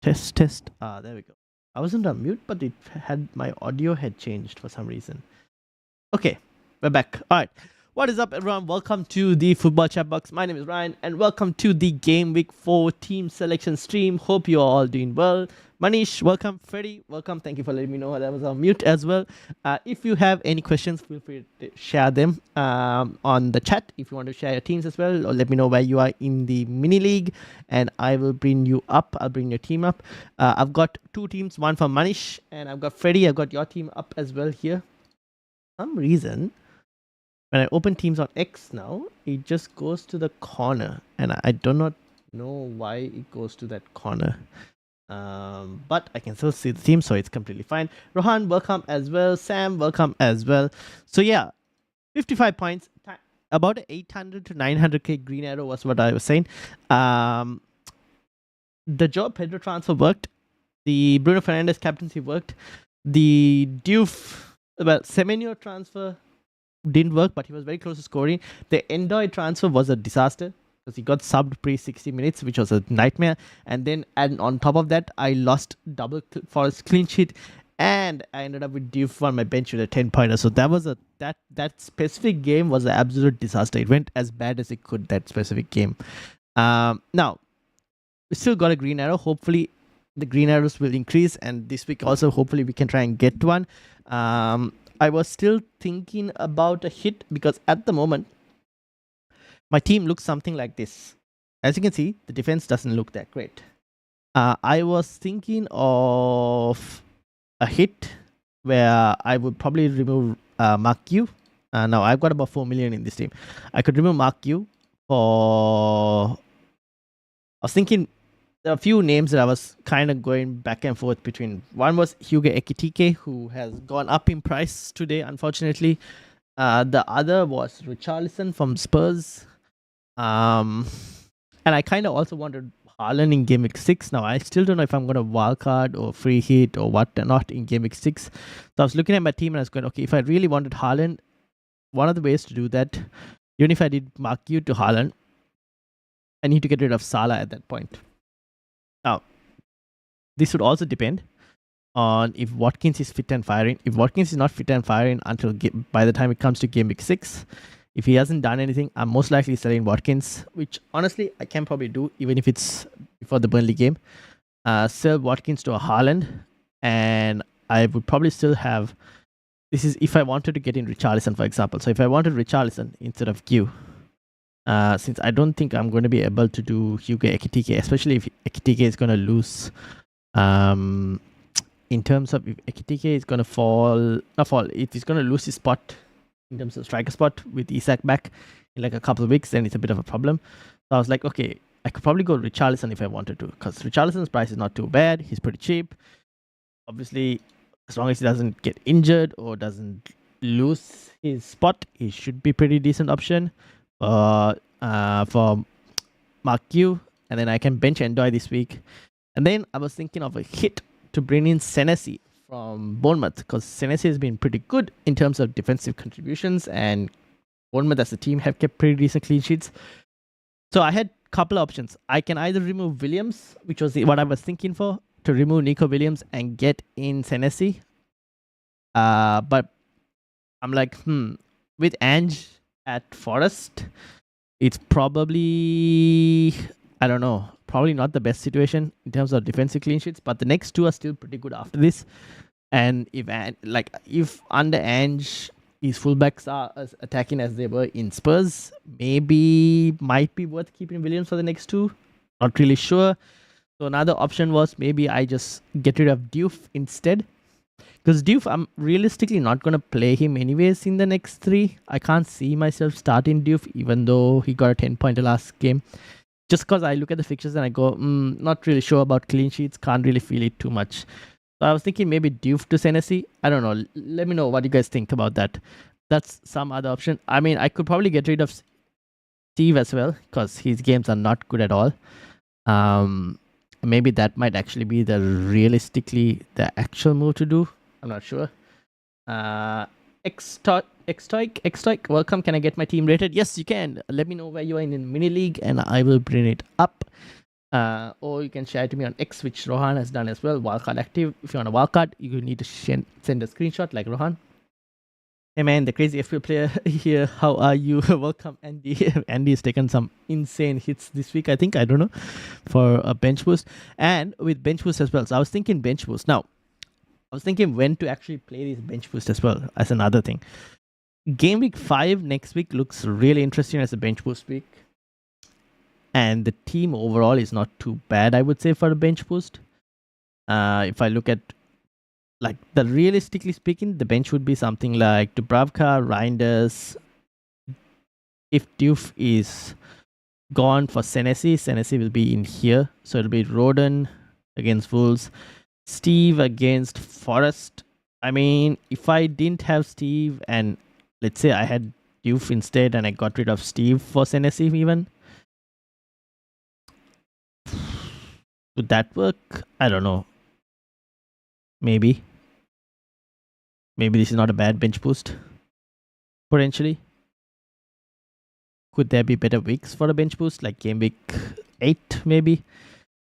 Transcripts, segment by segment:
Test. There we go. I wasn't on mute, but my audio had changed for some reason. Okay, we're back. All right. What is up, everyone? Welcome to the Football Chatbox. My name is Ryan, and welcome to the Game Week 4 team selection stream. Hope you are all doing well. Manish, welcome. Freddie, welcome. Thank you for letting me know that I was on mute as well. If you have any questions, feel free to share them on the chat. If you want to share your teams as well, or let me know where you are in the mini league, and I will bring you up. I'll bring your team up. I've got two teams, one for Manish, and I've got Freddie. I've got your team up as well here. For some reason, when I open teams on X now, it just goes to the corner, and I do not know why it goes to that corner. But I can still see the team, so it's completely fine. Rohan, welcome as well. Sam, welcome as well. So yeah, 55 points, about 800 to 900k green arrow was what I was saying. The Joe Pedro transfer worked. The Bruno Fernandes captaincy worked. The Diouf, Semenyo transfer didn't work, but he was very close to scoring. The Endoy transfer was a disaster because he got subbed pre 60 minutes, which was a nightmare. And then on top of that, I lost double Forest clean sheet, and I ended up with Diouf on my bench with a 10-pointer. So that was that specific game was an absolute disaster. It went as bad as it could, that specific game. Now we still got a green arrow. Hopefully the green arrows will increase, and this week also hopefully we can try and get one. I was still thinking about a hit because at the moment my team looks something like this. As you can see, the defense doesn't look that great. I was thinking of a hit where I would probably remove Mark Q. Now I've got about 4 million in this team. I could remove Mark Q for... I was thinking there are a few names that I was kind of going back and forth between. One was Hugo Ekitike, who has gone up in price today, unfortunately. The other was Richarlison from Spurs. And I kind of also wanted Haaland in Game Week 6. Now, I still don't know if I'm going to wildcard or free hit or what not in Game Week 6. So I was looking at my team and I was going, okay, if I really wanted Haaland, one of the ways to do that, even if I did mark you to Haaland, I need to get rid of Salah at that point. Now, this would also depend on if Watkins is fit and firing. If Watkins is not fit and firing until by the time it comes to Game Week 6, if he hasn't done anything, I'm most likely selling Watkins, which honestly I can probably do even if it's before the Burnley game. Sell Watkins to a Haaland, and I would probably still have... This is if I wanted to get in Richarlison, for example. So if I wanted Richarlison instead of Q, since I don't think I'm going to be able to do Hugo Ekitike, especially if Ekitike is going to lose. In terms of if Ekitike is going to if he's going to lose his spot in terms of striker spot with Isak back in like a couple of weeks, then it's a bit of a problem. So I was like, okay, I could probably go Richarlison if I wanted to, because Richarlison's price is not too bad. He's pretty cheap. Obviously, as long as he doesn't get injured or doesn't lose his spot, he should be pretty decent option for Mark Q. And then I can bench Endoy this week. And then I was thinking of a hit to bring in Senesi from Bournemouth, because Senesi has been pretty good in terms of defensive contributions, and Bournemouth as a team have kept pretty decent clean sheets. So I had a couple of options. I can either remove Williams, which was what I was thinking for, to remove Nico Williams and get in Senesi. But I'm like, with Ange at Forest, it's probably, I don't know, probably not the best situation in terms of defensive clean sheets, but the next two are still pretty good after this. And if under Ange his fullbacks are as attacking as they were in Spurs, maybe might be worth keeping Williams for the next two. Not really sure. So another option was maybe I just get rid of Diouf instead. Because Diouf, I'm realistically not going to play him anyways in the next 3. I can't see myself starting Diouf, even though he got a 10-pointer last game. Just because I look at the fixtures and I go, not really sure about clean sheets, can't really feel it too much. So I was thinking maybe Diouf to Senesi. I don't know. Let me know what you guys think about that. That's some other option. I mean, I could probably get rid of Steve as well, because his games are not good at all. Maybe that might actually be the actual move to do. I'm not sure. Xtoik, welcome. Can I get my team rated? Yes, you can. Let me know where you are in mini league and I will bring it up. Or you can share it to me on X, which Rohan has done as well. Wildcard active. If you want a wildcard, you need to send a screenshot like Rohan. Hey man, the crazy FPL player here. How are you? Welcome, Andy. Andy has taken some insane hits this week, I think. I don't know. For a bench boost. And with bench boost as well. So I was thinking bench boost. Now, I was thinking when to actually play this bench boost as well as another thing. Game week 5 next week looks really interesting as a bench boost week. And the team overall is not too bad, I would say, for a bench boost. If I look at like the realistically speaking, the bench would be something like Dubravka, Reinders. If Diouf is gone for Senesi will be in here. So it'll be Roden against Wolves, Steve against Forest. I mean, if I didn't have Steve and let's say I had Diouf instead and I got rid of Steve for Senesi even, would that work? I don't know. Maybe this is not a bad bench boost. Potentially. Could there be better weeks for a bench boost, like game week 8 maybe,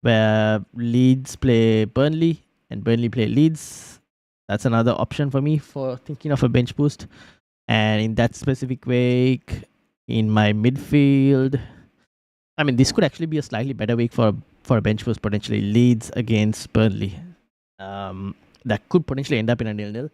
where Leeds play Burnley and Burnley play Leeds? That's another option for me for thinking of a bench boost. And in that specific week, in my midfield, I mean, this could actually be a slightly better week for a bench boost, potentially Leeds against Burnley. That could potentially end up in a 0-0.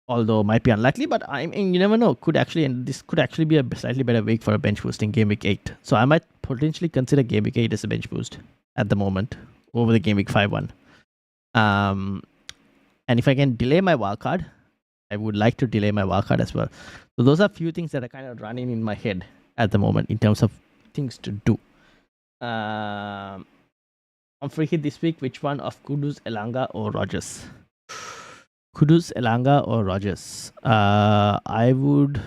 Although might be unlikely, but I mean, you never know. This could actually be a slightly better week for a bench boost in game week 8. So I might potentially consider game week 8 as a bench boost at the moment over the game week 5 one. And if I can delay my wildcard, I would like to delay my wildcard as well. So those are a few things that are kind of running in my head at the moment in terms of things to do. On free hit this week, which one of Kudus, Elanga, or Rogers? Kudus, Elanga, or Rogers? I would.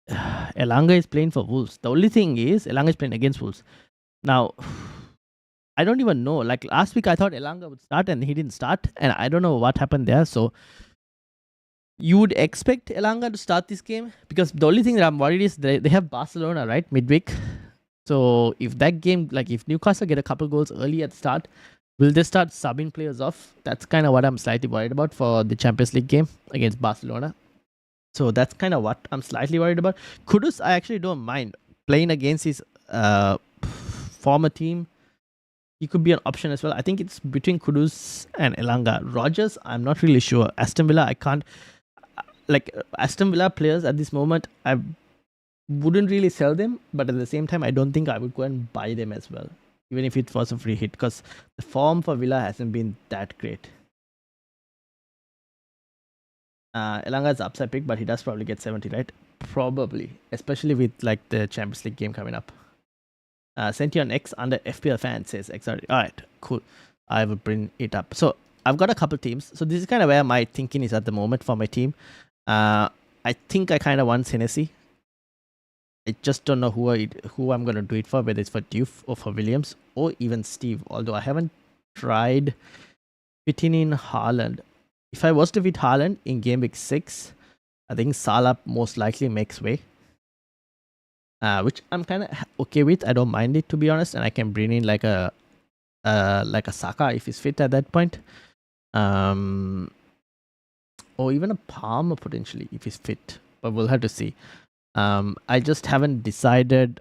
Elanga is playing for Wolves. The only thing is, Elanga is playing against Wolves. Now, I don't even know. Like last week, I thought Elanga would start and he didn't start. And I don't know what happened there. So, you would expect Elanga to start this game? Because the only thing that I'm worried is they have Barcelona, right? Midweek. So if that game, like if Newcastle get a couple goals early at the start, will they start subbing players off? That's kind of what I'm slightly worried about for the Champions League game against Barcelona. So that's kind of what I'm slightly worried about. Kudus, I actually don't mind playing against his former team. He could be an option as well. I think it's between Kudus and Elanga. Rogers, I'm not really sure. Aston Villa, I can't. Like Aston Villa players at this moment, I wouldn't really sell them, but at the same time, I don't think I would go and buy them as well, even if it was a free hit, because the form for Villa hasn't been that great. Elanga is upside pick, but he does probably get 70, right? Probably, especially with like the Champions League game coming up. Sent you on X under FPL fan says X. All right, cool. I will bring it up. So I've got a couple teams. So this is kind of where my thinking is at the moment for my team. I think I kind of want Senesi. I just don't know who I'm going to do it for, whether it's for Diouf or for Williams or even Steve. Although I haven't tried fitting in Haaland. If I was to fit Haaland in game week 6, I think Salah most likely makes way. Which I'm kind of okay with. I don't mind it, to be honest. And I can bring in like a Saka if he's fit at that point. Or even a Palmer potentially if he's fit, but we'll have to see. I just haven't decided.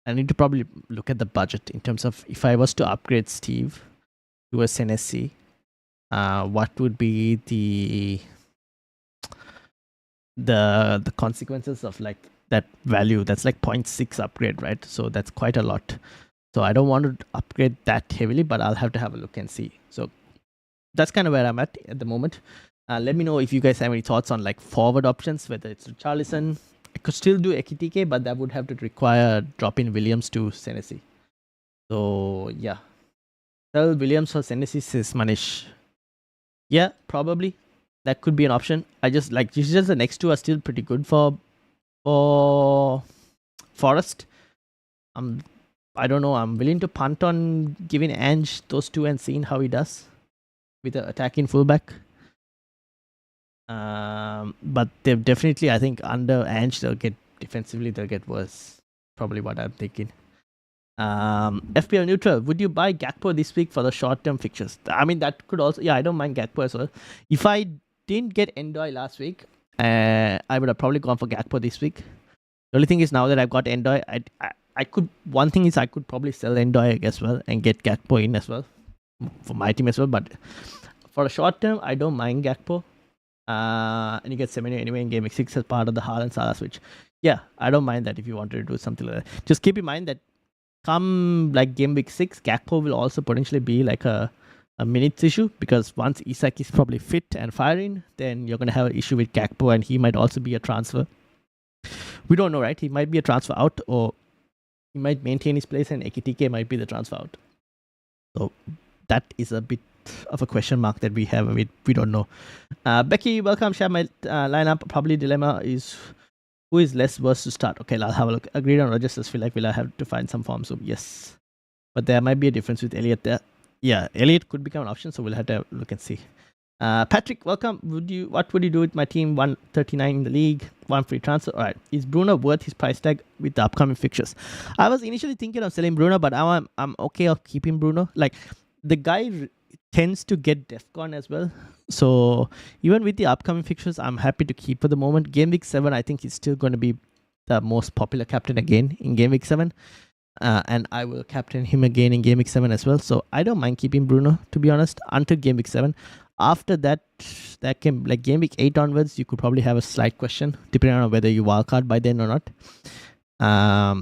I need to probably look at the budget in terms of if I was to upgrade Steve to a Senesi, what would be the consequences of like that value? That's like 0.6 upgrade, right? So that's quite a lot. So I don't want to upgrade that heavily, but I'll have to have a look and see. So that's kind of where I'm at the moment. Let me know if you guys have any thoughts on like forward options, whether it's Richarlison. I could still do Ekitike, but that would have to require dropping Williams to Senesi. So yeah, sell Williams for Senesi, says Manish. Yeah, probably that could be an option. I just like the next two are still pretty good for Forest. I don't know. I'm willing to punt on giving Ange those two and seeing how he does with the attacking fullback. But they've definitely, I think, under Ange, they'll get defensively they'll get worse. Probably what I'm thinking. FPL neutral. Would you buy Gakpo this week for the short-term fixtures? I mean, that could also. Yeah, I don't mind Gakpo as well. If I didn't get Endoy last week, I would have probably gone for Gakpo this week. The only thing is now that I've got Endoy, I could. One thing is I could probably sell Endoy as well and get Gakpo in as well for my team as well. But for a short term, I don't mind Gakpo. And you get Semenyo anyway in Game Week 6 as part of the Haaland Salah switch. Yeah, I don't mind that if you wanted to do something like that. Just keep in mind that come like Game Week 6, Gakpo will also potentially be like a minutes issue, because once Isak is probably fit and firing, then you're going to have an issue with Gakpo, and he might also be a transfer. We don't know, right? He might be a transfer out, or he might maintain his place, and Ekitike might be the transfer out. So that is a bit of a question mark that we have. We don't know. Becky, welcome. Share my lineup. Probably dilemma is who is less worse to start. Okay, I'll have a look. Agreed on Rodgers. Just feel like we'll have to find some form. So yes, but there might be a difference with Elliot there. Yeah, Elliot could become an option, so we'll have to look and see. Patrick, welcome. What would you do with my team? 139 in the league, 1 free transfer. All right, is Bruno worth his price tag with the upcoming fixtures? I was initially thinking of selling Bruno, but I'm okay of keeping Bruno. Like, the guy tends to get DEFCON as well, so even with the upcoming fixtures, I'm happy to keep for the moment. Game Week 7, I think he's still going to be the most popular captain again in Game Week 7. And I will captain him again in Game Week 7 as well. So I don't mind keeping Bruno, to be honest, until Game Week 7. After that came like Game Week 8 onwards, you could probably have a slight question, depending on whether you wildcard by then or not.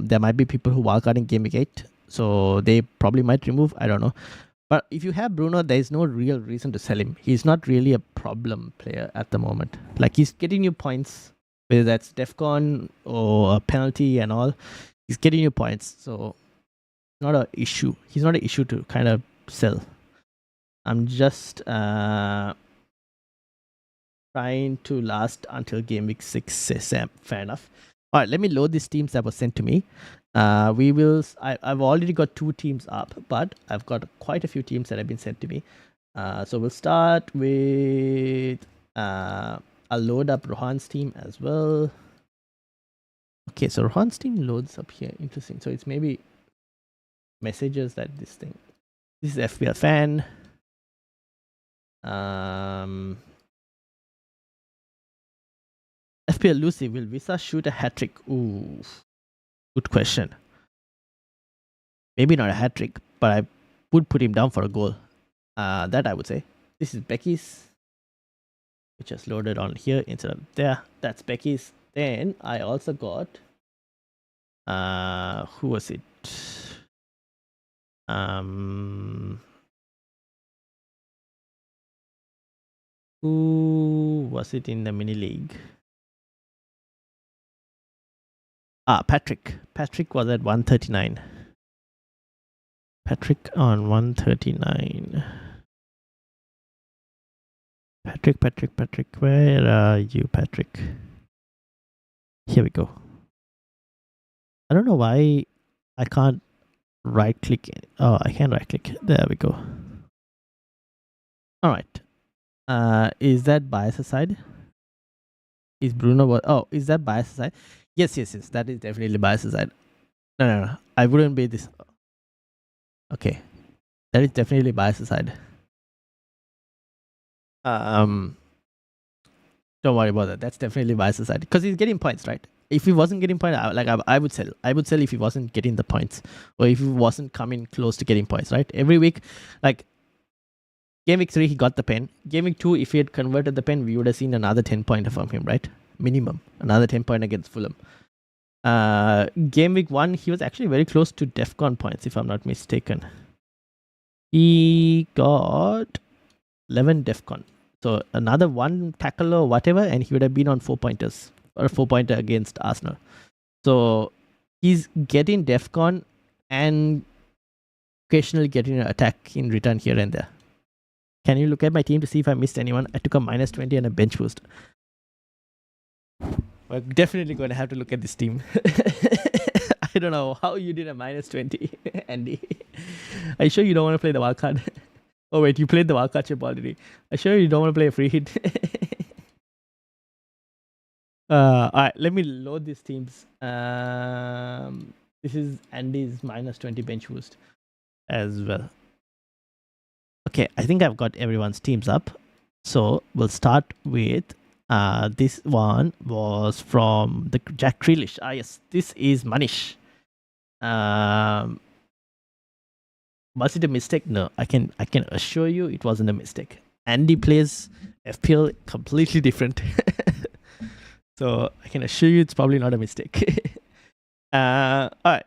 There might be people who wildcard in Game Week 8, so they probably might remove. I don't know. But if you have Bruno, there is no real reason to sell him. He's not really a problem player at the moment. Like, he's getting you points, whether that's DEFCON or a penalty and all. He's getting you points, so not an issue. He's not an issue to kind of sell. I'm just trying to last until Game Week 6. Fair enough. All right, let me load these teams that were sent to me. I've already got 2 teams up, but I've got quite a few teams that have been sent to me. So we'll start with I'll load up Rohan's team as well. Okay, so Rohan's team loads up here. Interesting. So it's maybe messages that this thing. This is FPL fan. FPL Lucy, will Visa shoot a hat-trick? Ooh, good question. Maybe not a hat-trick, but I would put him down for a goal. That I would say. This is Becky's, which is loaded on here instead of there. That's Becky's. Then I also got who was it? Who was it in the mini league? Patrick. Patrick was at 139. Patrick on 139. Patrick, where are you, Patrick? Here we go. I don't know why I can't right click. Oh, I can right click. There we go. All right. Is that bias aside? Is Bruno? Oh, is that bias aside? Yes. That is definitely bias aside. No. I wouldn't be this. Okay, that is definitely bias aside. Don't worry about that. That's definitely bias aside because he's getting points, right? If he wasn't getting points, I would sell. I would sell if he wasn't getting the points, or if he wasn't coming close to getting points, right? Every week, like Game Week 3, he got the pen. Game Week 2, if he had converted the pen, we would have seen another 10-pointer from him, right? Minimum, another 10-point against Fulham. Game Week 1, he was actually very close to DEFCON points, if I'm not mistaken. He got 11 DEFCON. So another 1 tackle or whatever, and he would have been on 4-pointers. Or a 4-pointer against Arsenal. So he's getting DEFCON and occasionally getting an attack in return here and there. Can you look at my team to see if I missed anyone? I took a -20 and a bench boost. We're definitely going to have to look at this team. I don't know how you did a -20, Andy. Are you sure you don't want to play the wildcard? Oh wait, you played the wildcard chip already. Are you sure you don't want to play a free hit? All right, let me load these teams. This is Andy's -20 bench boost as well. Okay, I think I've got everyone's teams up. So we'll start with this one was from the Jack Grealish. Yes, this is Manish. Was it a mistake? No, I can assure you it wasn't a mistake. Andy plays FPL completely different. So I can assure you it's probably not a mistake. All right.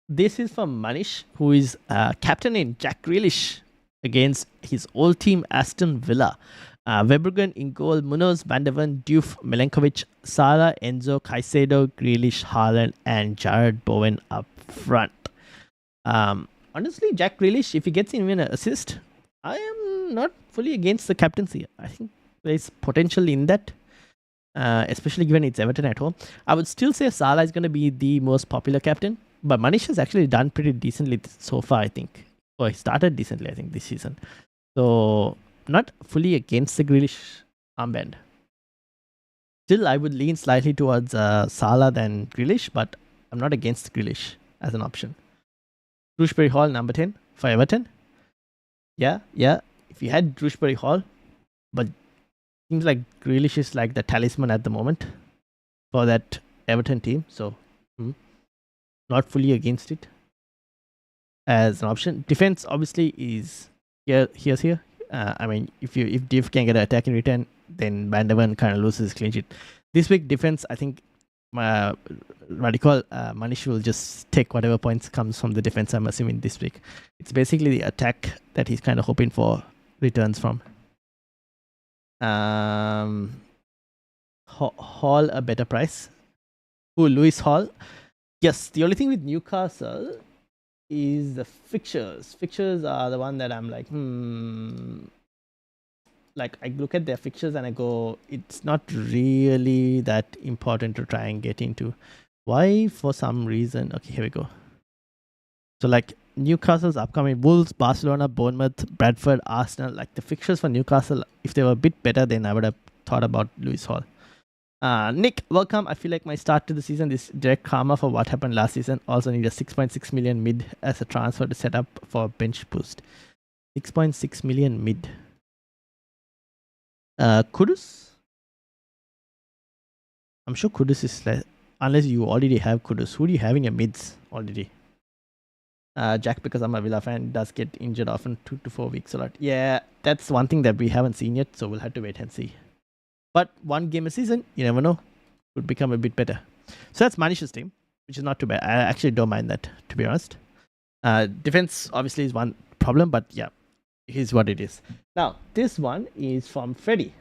This is from Manish, who is captain in Jack Grealish against his old team Aston Villa. Webergen in goal, Munoz, Van de Ven, Diouf, Milenkovic, Salah, Enzo, Caicedo, Grealish, Haaland, and Jared Bowen up front. Honestly, Jack Grealish, if he gets even an assist, I am not fully against the captaincy. I think there's potential in that, especially given it's Everton at home. I would still say Salah is going to be the most popular captain, but Manish has actually done pretty decently so far, I think. Or he started decently, I think, this season. So, not fully against the Grealish armband. Still, I would lean slightly towards Salah than Grealish, but I'm not against Grealish as an option. Shrewsbury Hall, number 10 for Everton. Yeah. If you had Shrewsbury Hall, but seems like Grealish is like the talisman at the moment for that Everton team. So, not fully against it as an option. Defense obviously is here. I mean, if Div can get an attack in return, then Van de Ven kind of loses his clean sheet. This week defense, I think Manish will just take whatever points comes from the defense. I'm assuming this week it's basically the attack that he's kind of hoping for returns from. Hall a better price. Lewis Hall. Yes, the only thing with Newcastle is the fixtures. Fixtures are the one that I'm like, Like, I look at their fixtures and I go, it's not really that important to try and get into. Why? For some reason. Okay, here we go. So, like, Newcastle's upcoming Wolves, Barcelona, Bournemouth, Bradford, Arsenal. Like, the fixtures for Newcastle, if they were a bit better, then I would have thought about Lewis Hall. Nick, welcome. I feel like my start to the season is direct karma for what happened last season. Also need a 6.6 million mid as a transfer to set up for bench boost. 6.6 million mid. Kudus? I'm sure Kudus is like, unless you already have Kudus. Who do you have in your mids already? Jack, because I'm a Villa fan, does get injured often, 2 to 4 weeks a lot. Yeah, that's one thing that we haven't seen yet, so we'll have to wait and see. But one game a season, you never know, could become a bit better. So that's Manish's team, which is not too bad. I actually don't mind that, to be honest. Defense obviously is one problem, but yeah, here's what it is. Now, this one is from Freddie.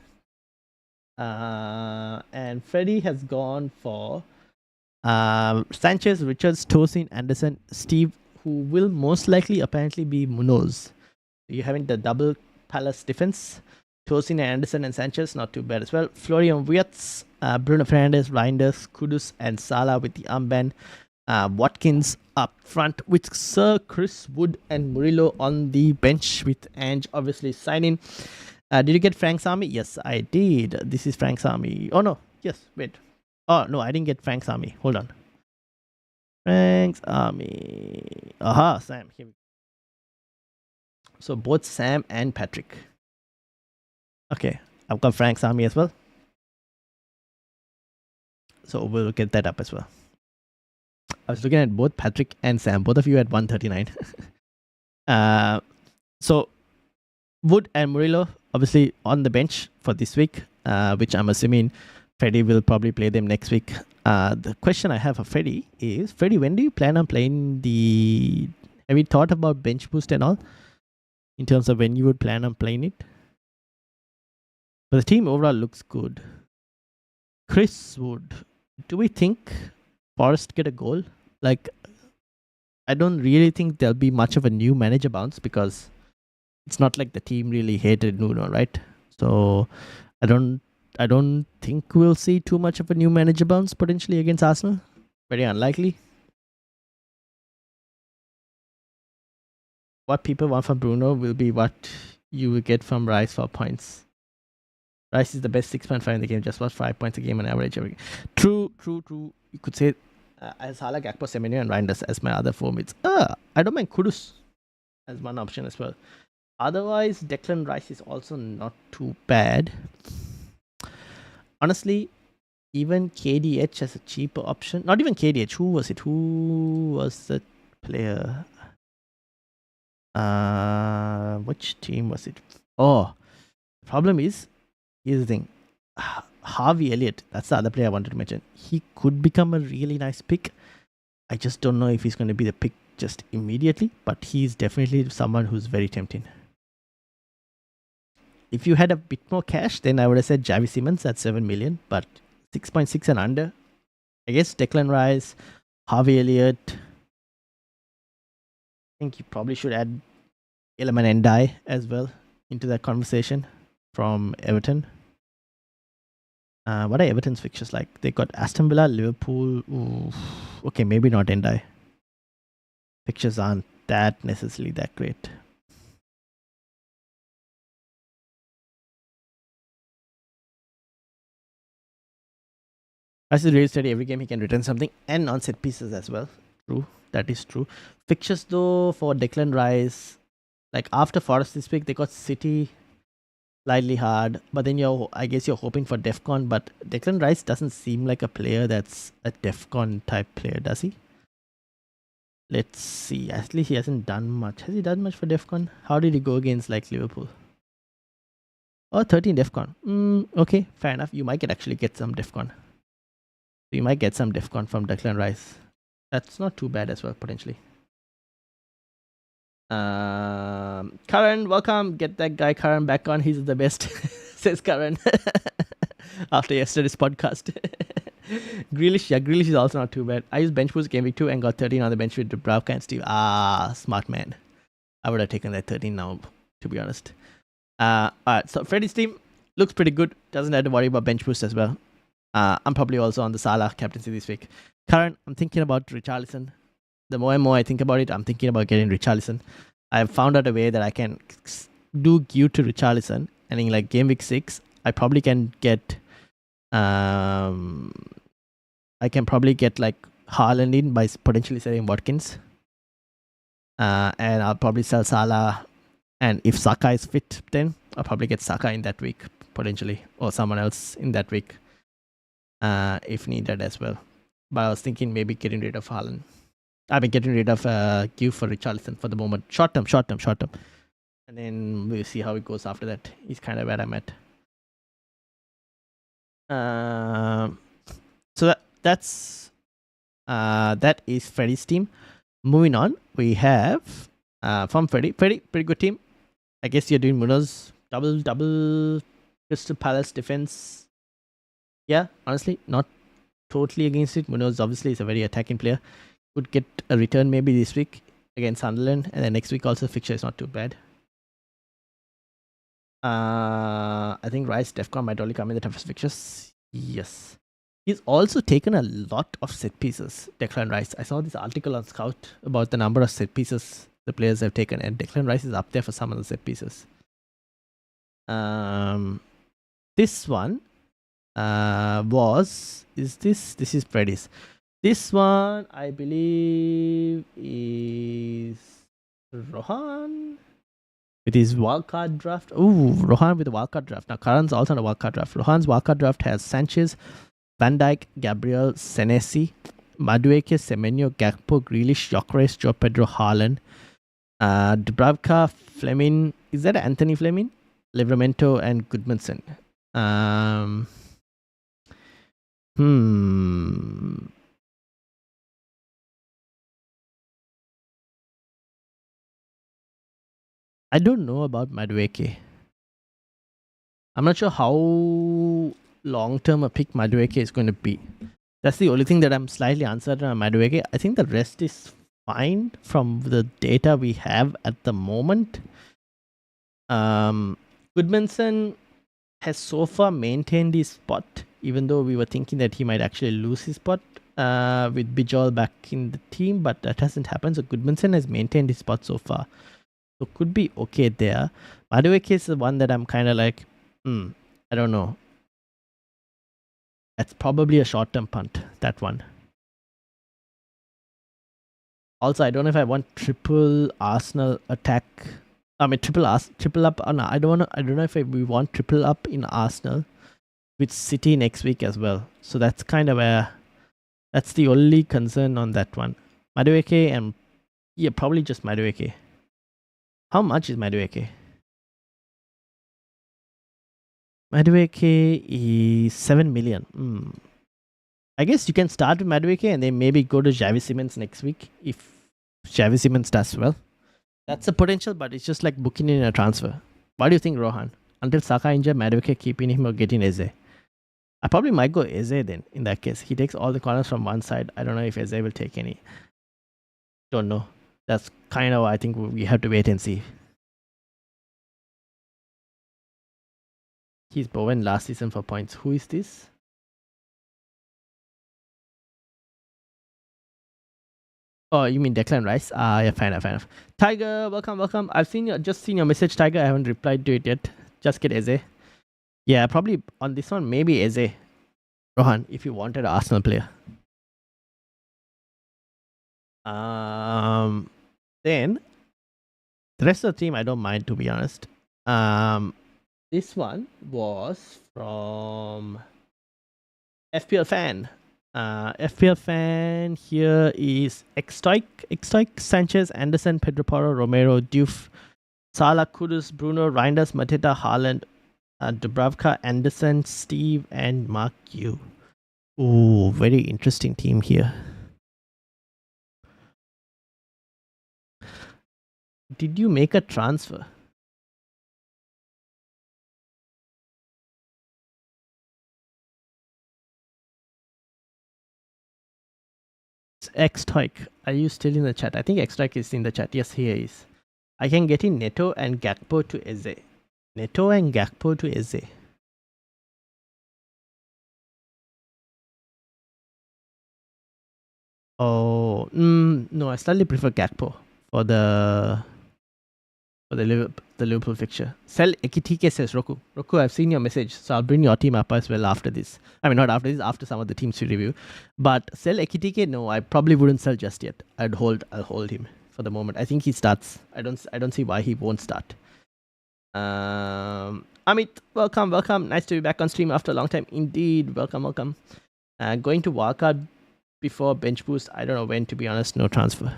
And Freddie has gone for Sanchez, Richards, Tosin, Anderson, Steve, who will most likely apparently be Munoz. You're having the double Palace defense. Tosin, Anderson, and Sanchez, not too bad as well. Florian Wirtz, Bruno Fernandes, Reinders, Kudus, and Salah with the armband. Watkins up front with Sir Chris Wood and Murillo on the bench with Ange obviously signing. Did you get Frank's army? Yes, I did. This is Frank's army. Oh no, yes, wait. Oh no, I didn't get Frank's army. Hold on. Frank's army. Aha, Sam. Here we go. So both Sam and Patrick. Okay, I've got Frank's army as well. So we'll get that up as well. I was looking at both Patrick and Sam. Both of you at 139. So Wood and Murillo obviously on the bench for this week, which I'm assuming Freddie will probably play them next week. The question I have for Freddie is, Freddie, when do you plan on playing the... Have you thought about bench boost and all? In terms of when you would plan on playing it? But the team overall looks good. Chris Wood. Do we think Forrest get a goal? Like, I don't really think there'll be much of a new manager bounce because it's not like the team really hated Nuno, right? So I don't think we'll see too much of a new manager bounce potentially against Arsenal. Very unlikely. What people want from Bruno will be what you will get from Rice for points. Rice is the best 6.5 in the game, just lost 5 points a game on average every game. True. You could say as Salah, Gakpo, Semenyo, and Reinders as my other four mids. I don't mind Kudus as one option as well. Otherwise, Declan Rice is also not too bad. Honestly, even KDH as a cheaper option. Not even KDH. Who was it? Who was the player? Which team was it? Oh, the problem is, here's the thing. Harvey Elliott, that's the other player I wanted to mention. He could become a really nice pick. I just don't know if he's going to be the pick just immediately, but he's definitely someone who's very tempting. If you had a bit more cash, then I would have said Javi Simmons at 7 million, but 6.6 and under. I guess Declan Rice, Harvey Elliott. I think you probably should add Iliman Ndiaye as well into that conversation from Everton. What are Everton's fixtures like? They got Aston Villa, Liverpool. Ooh. Okay, maybe not Ndiaye. Fixtures aren't that necessarily that great. Rice is really steady. Every game he can return something and on set pieces as well. True. That is true. Fixtures though for Declan Rice, like after Forest this week, they got City slightly hard, but then I guess you're hoping for Defcon, but Declan Rice doesn't seem like a player that's a Defcon type player, does he? Let's see. Actually, he hasn't done much. Has he done much for Defcon? How did he go against like Liverpool? Oh, 13 Defcon. Okay, fair enough. You might actually get some Defcon. You might get some Defcon from Declan Rice. That's not too bad as well, potentially. Karan, welcome. Get that guy Karan back on. He's the best, says Karan. After yesterday's podcast. Grealish is also not too bad. I used bench boost game week 2 and got 13 on the bench with Dubravka and Steve. Smart man. I would have taken that 13 now, to be honest. Alright, so Freddie's team looks pretty good. Doesn't have to worry about bench boost as well. I'm probably also on the Salah captaincy this week. Karan, I'm thinking about Richarlison. The more and more I think about it, I'm thinking about getting Richarlison. I've found out a way that I can do Q to Richarlison, and in like game week 6, I probably can get I can probably get like Haaland in by potentially selling Watkins. And I'll probably sell Salah, and if Saka is fit, then I'll probably get Saka in that week potentially, or someone else in that week if needed as well. But I was thinking maybe getting rid of Haaland. I've been getting rid of Q for Richarlison for the moment. Short term. And then we'll see how it goes after that. He's kind of where I'm at. So that is Freddie's team. Moving on, we have from Freddie, pretty good team. I guess you're doing Munoz double Crystal Palace defense. Yeah, honestly, not totally against it. Munoz obviously is a very attacking player. Could get a return maybe this week against Sunderland, and then next week also fixture is not too bad. I think Rice Defcon might only come in the toughest fixtures. Yes. He's also taken a lot of set pieces, Declan Rice. I saw this article on Scout about the number of set pieces the players have taken, and Declan Rice is up there for some of the set pieces. This one this is Freddy's. This one, I believe, is Rohan with his wildcard draft. Ooh, Rohan with a wildcard draft. Now, Karan's also on a wildcard draft. Rohan's wildcard draft has Sanchez, Van Dijk, Gabriel, Senesi, Madueke, Semenyo, Gakpo, Grealish, Gyökeres, Joe Pedro, Haaland, Dubravka, Fleming. Is that Anthony Fleming? Livramento, and Goodmanson. I don't know about Madueke. I'm not sure how long-term a pick Madueke is going to be. That's the only thing that I'm slightly uncertain on Madueke. I think the rest is fine from the data we have at the moment. Goodmanson has so far maintained his spot, even though we were thinking that he might actually lose his spot with Bijol back in the team, but that hasn't happened. So Goodmanson has maintained his spot so far. So could be okay there. Madueke is the one that I'm kind of like, I don't know. That's probably a short-term punt, that one. Also, I don't know if I want triple Arsenal attack. I mean, triple up. Oh, no, I don't know if we want triple up in Arsenal with City next week as well. So that's kind of where, that's the only concern on that one. Madueke and, yeah, probably just Madueke. How much is Madueke? Madueke is 7 million. I guess you can start with Madueke and then maybe go to Xavi Simons next week if Xavi Simons does well. That's a potential, but it's just like booking in a transfer. What do you think, Rohan? Until Saka injured, Madueke keeping him or getting Eze? I probably might go Eze then, in that case. He takes all the corners from one side. I don't know if Eze will take any. Don't know. That's kind of, I think we have to wait and see. He's Bowen last season for points. Who is this? Oh, you mean Declan Rice? Yeah, fair enough. Tiger, welcome. I've just seen your message, Tiger. I haven't replied to it yet. Just get Eze. Yeah, probably on this one, maybe Eze. Rohan, if you wanted an Arsenal player. Then the rest of the team I don't mind, to be honest. This one was from FPL Fan. FPL Fan here is Extoik, Sanchez, Anderson, Pedro Porro, Romero, Diouf, Salah, Kudus, Bruno, Reinders, Mateta, Haaland, Dubravka, Anderson, Steve, and Mark Yu. Ooh, very interesting team here. Did you make a transfer? Extoik, are you still in the chat? I think Extoik is in the chat. Yes, he is. I can get in Neto and Gakpo to Eze. Neto and Gakpo to Eze. Oh, no, I slightly prefer Gakpo for the Liverpool fixture. Sell Ekitike, says Roku. Roku, I've seen your message, so I'll bring your team up as well after this. I mean, not after this, after some of the teams we review. But sell Ekitike, no, I probably wouldn't sell just yet. I'll hold him for the moment. I think he starts. I don't see why he won't start. Amit, welcome. Nice to be back on stream after a long time. Indeed, welcome. Going to wildcard before bench boost. I don't know when, to be honest. No transfer.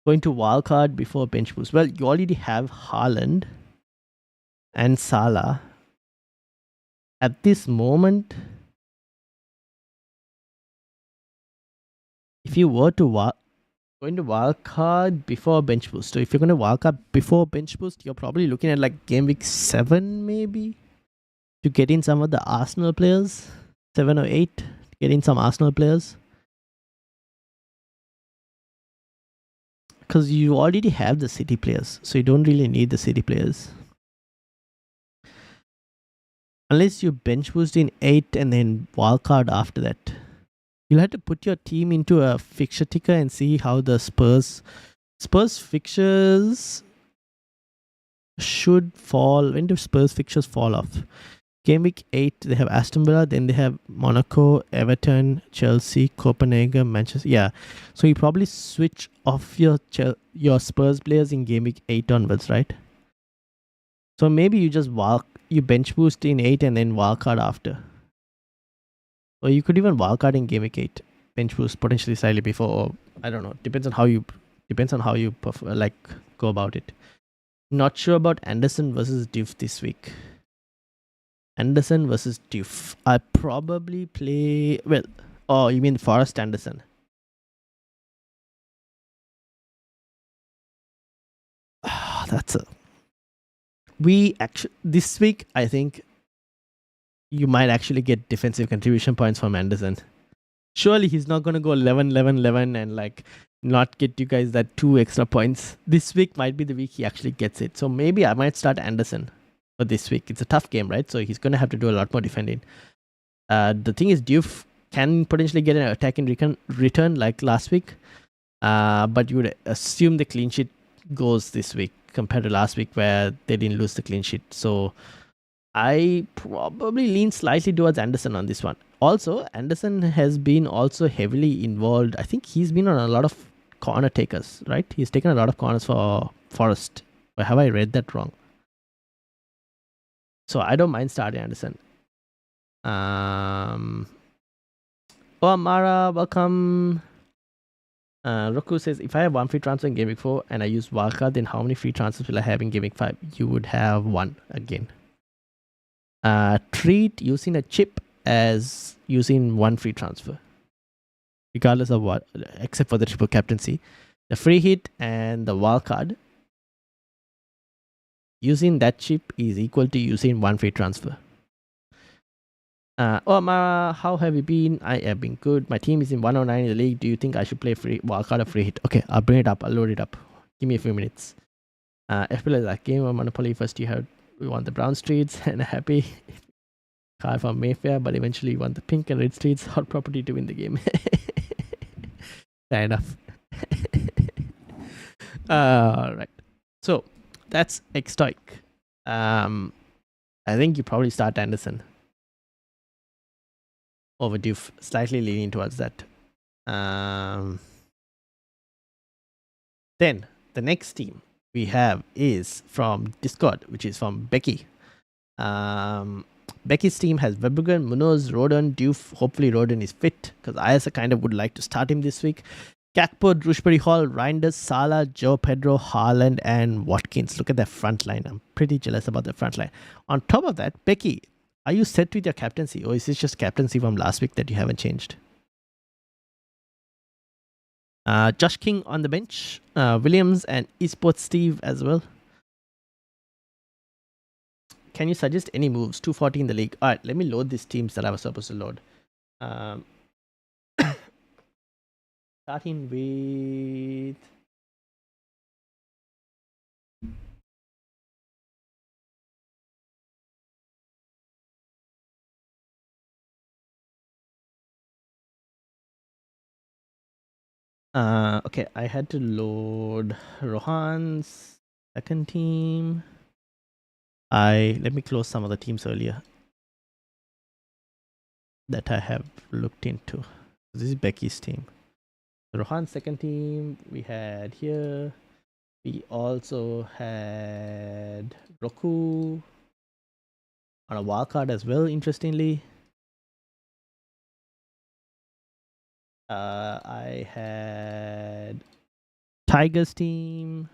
Going to wildcard before bench boost. Well, you already have Haaland and Salah. At this moment, if you were to going to wildcard before bench boost. So if you're going to wildcard before bench boost, you're probably looking at like game week 7 maybe to get in some of the Arsenal players. 7 or 8 to get in some Arsenal players. Because you already have the City players, so you don't really need the City players. Unless you bench boost in 8 and then wildcard after that. You'll have to put your team into a fixture ticker and see how the Spurs fixtures should fall. When do Spurs fixtures fall off? Game week 8, they have Aston Villa, then they have Monaco, Everton, Chelsea, Copenhagen, Manchester. Yeah, so you probably switch off your Spurs players in game week 8 onwards, right? So maybe you just bench boost in 8 and then wildcard after. Or you could even wildcard in game week 8, bench boost potentially slightly before. Or I don't know. Depends on how you prefer, go about it. Not sure about Anderson versus Diouf this week. Anderson versus Diouf. I probably play. Well, oh, you mean Forrest Anderson? That's a. This week, I think you might actually get defensive contribution points from Anderson. Surely he's not going to go 11 and like not get you guys that 2 extra points. This week might be the week he actually gets it. So maybe I might start Anderson for this week. It's a tough game, right? So he's going to have to do a lot more defending. The thing is, Diouf can potentially get an attack in return like last week. But you would assume the clean sheet goes this week compared to last week where they didn't lose the clean sheet. So I probably lean slightly towards Anderson on this one. Also, Anderson has been also heavily involved. I think he's been on a lot of corner takers, right? He's taken a lot of corners for Forest. Or have I read that wrong? So I don't mind starting Anderson. Oh, Amara, welcome. Roku says, if I have one free transfer in Game Week 4 and I use wildcard, then how many free transfers will I have in Game Week 5? You would have one again. Treat using a chip as using one free transfer, regardless of what, except for the triple captaincy. The free hit and the wildcard, using that chip is equal to using one free transfer. Oh, Amara, how have you been? I have been good. My team is in 109 in the league. Do you think I should play free wildcard or free hit? Okay, I'll bring it up. I'll load it up. Give me a few minutes. FPL is like game of Monopoly. First we want the brown streets and happy card from Mayfair, but eventually you want the pink and red streets hot property to win the game. Fair enough. Right. So that's Extoic. I think you probably start Anderson. Overdue, slightly leaning towards that. Then the next team we have is from Discord, which is from Becky. Becky's team has Webergan, Munoz, Rodon, Diouf. Hopefully Rodon is fit because I as a kind of would like to start him this week. Gakpo, Drewsbury Hall, Reinders, Salah, Joe Pedro, Haaland, and Watkins. Look at their front line. I'm pretty jealous about their front line. On top of that, Becky, are you set with your captaincy, or is this just captaincy from last week that you haven't changed? Josh King on the bench, Williams and Esports Steve as well. Can you suggest any moves? 240 in the league. All right, let me load these teams that I was supposed to load. Starting with okay, I had to load Rohan's second team. Let me close some of the teams earlier that I have looked into. This is Becky's team. Rohan's second team we had here. We also had Roku on a wildcard as well, interestingly. I had Tiger's team.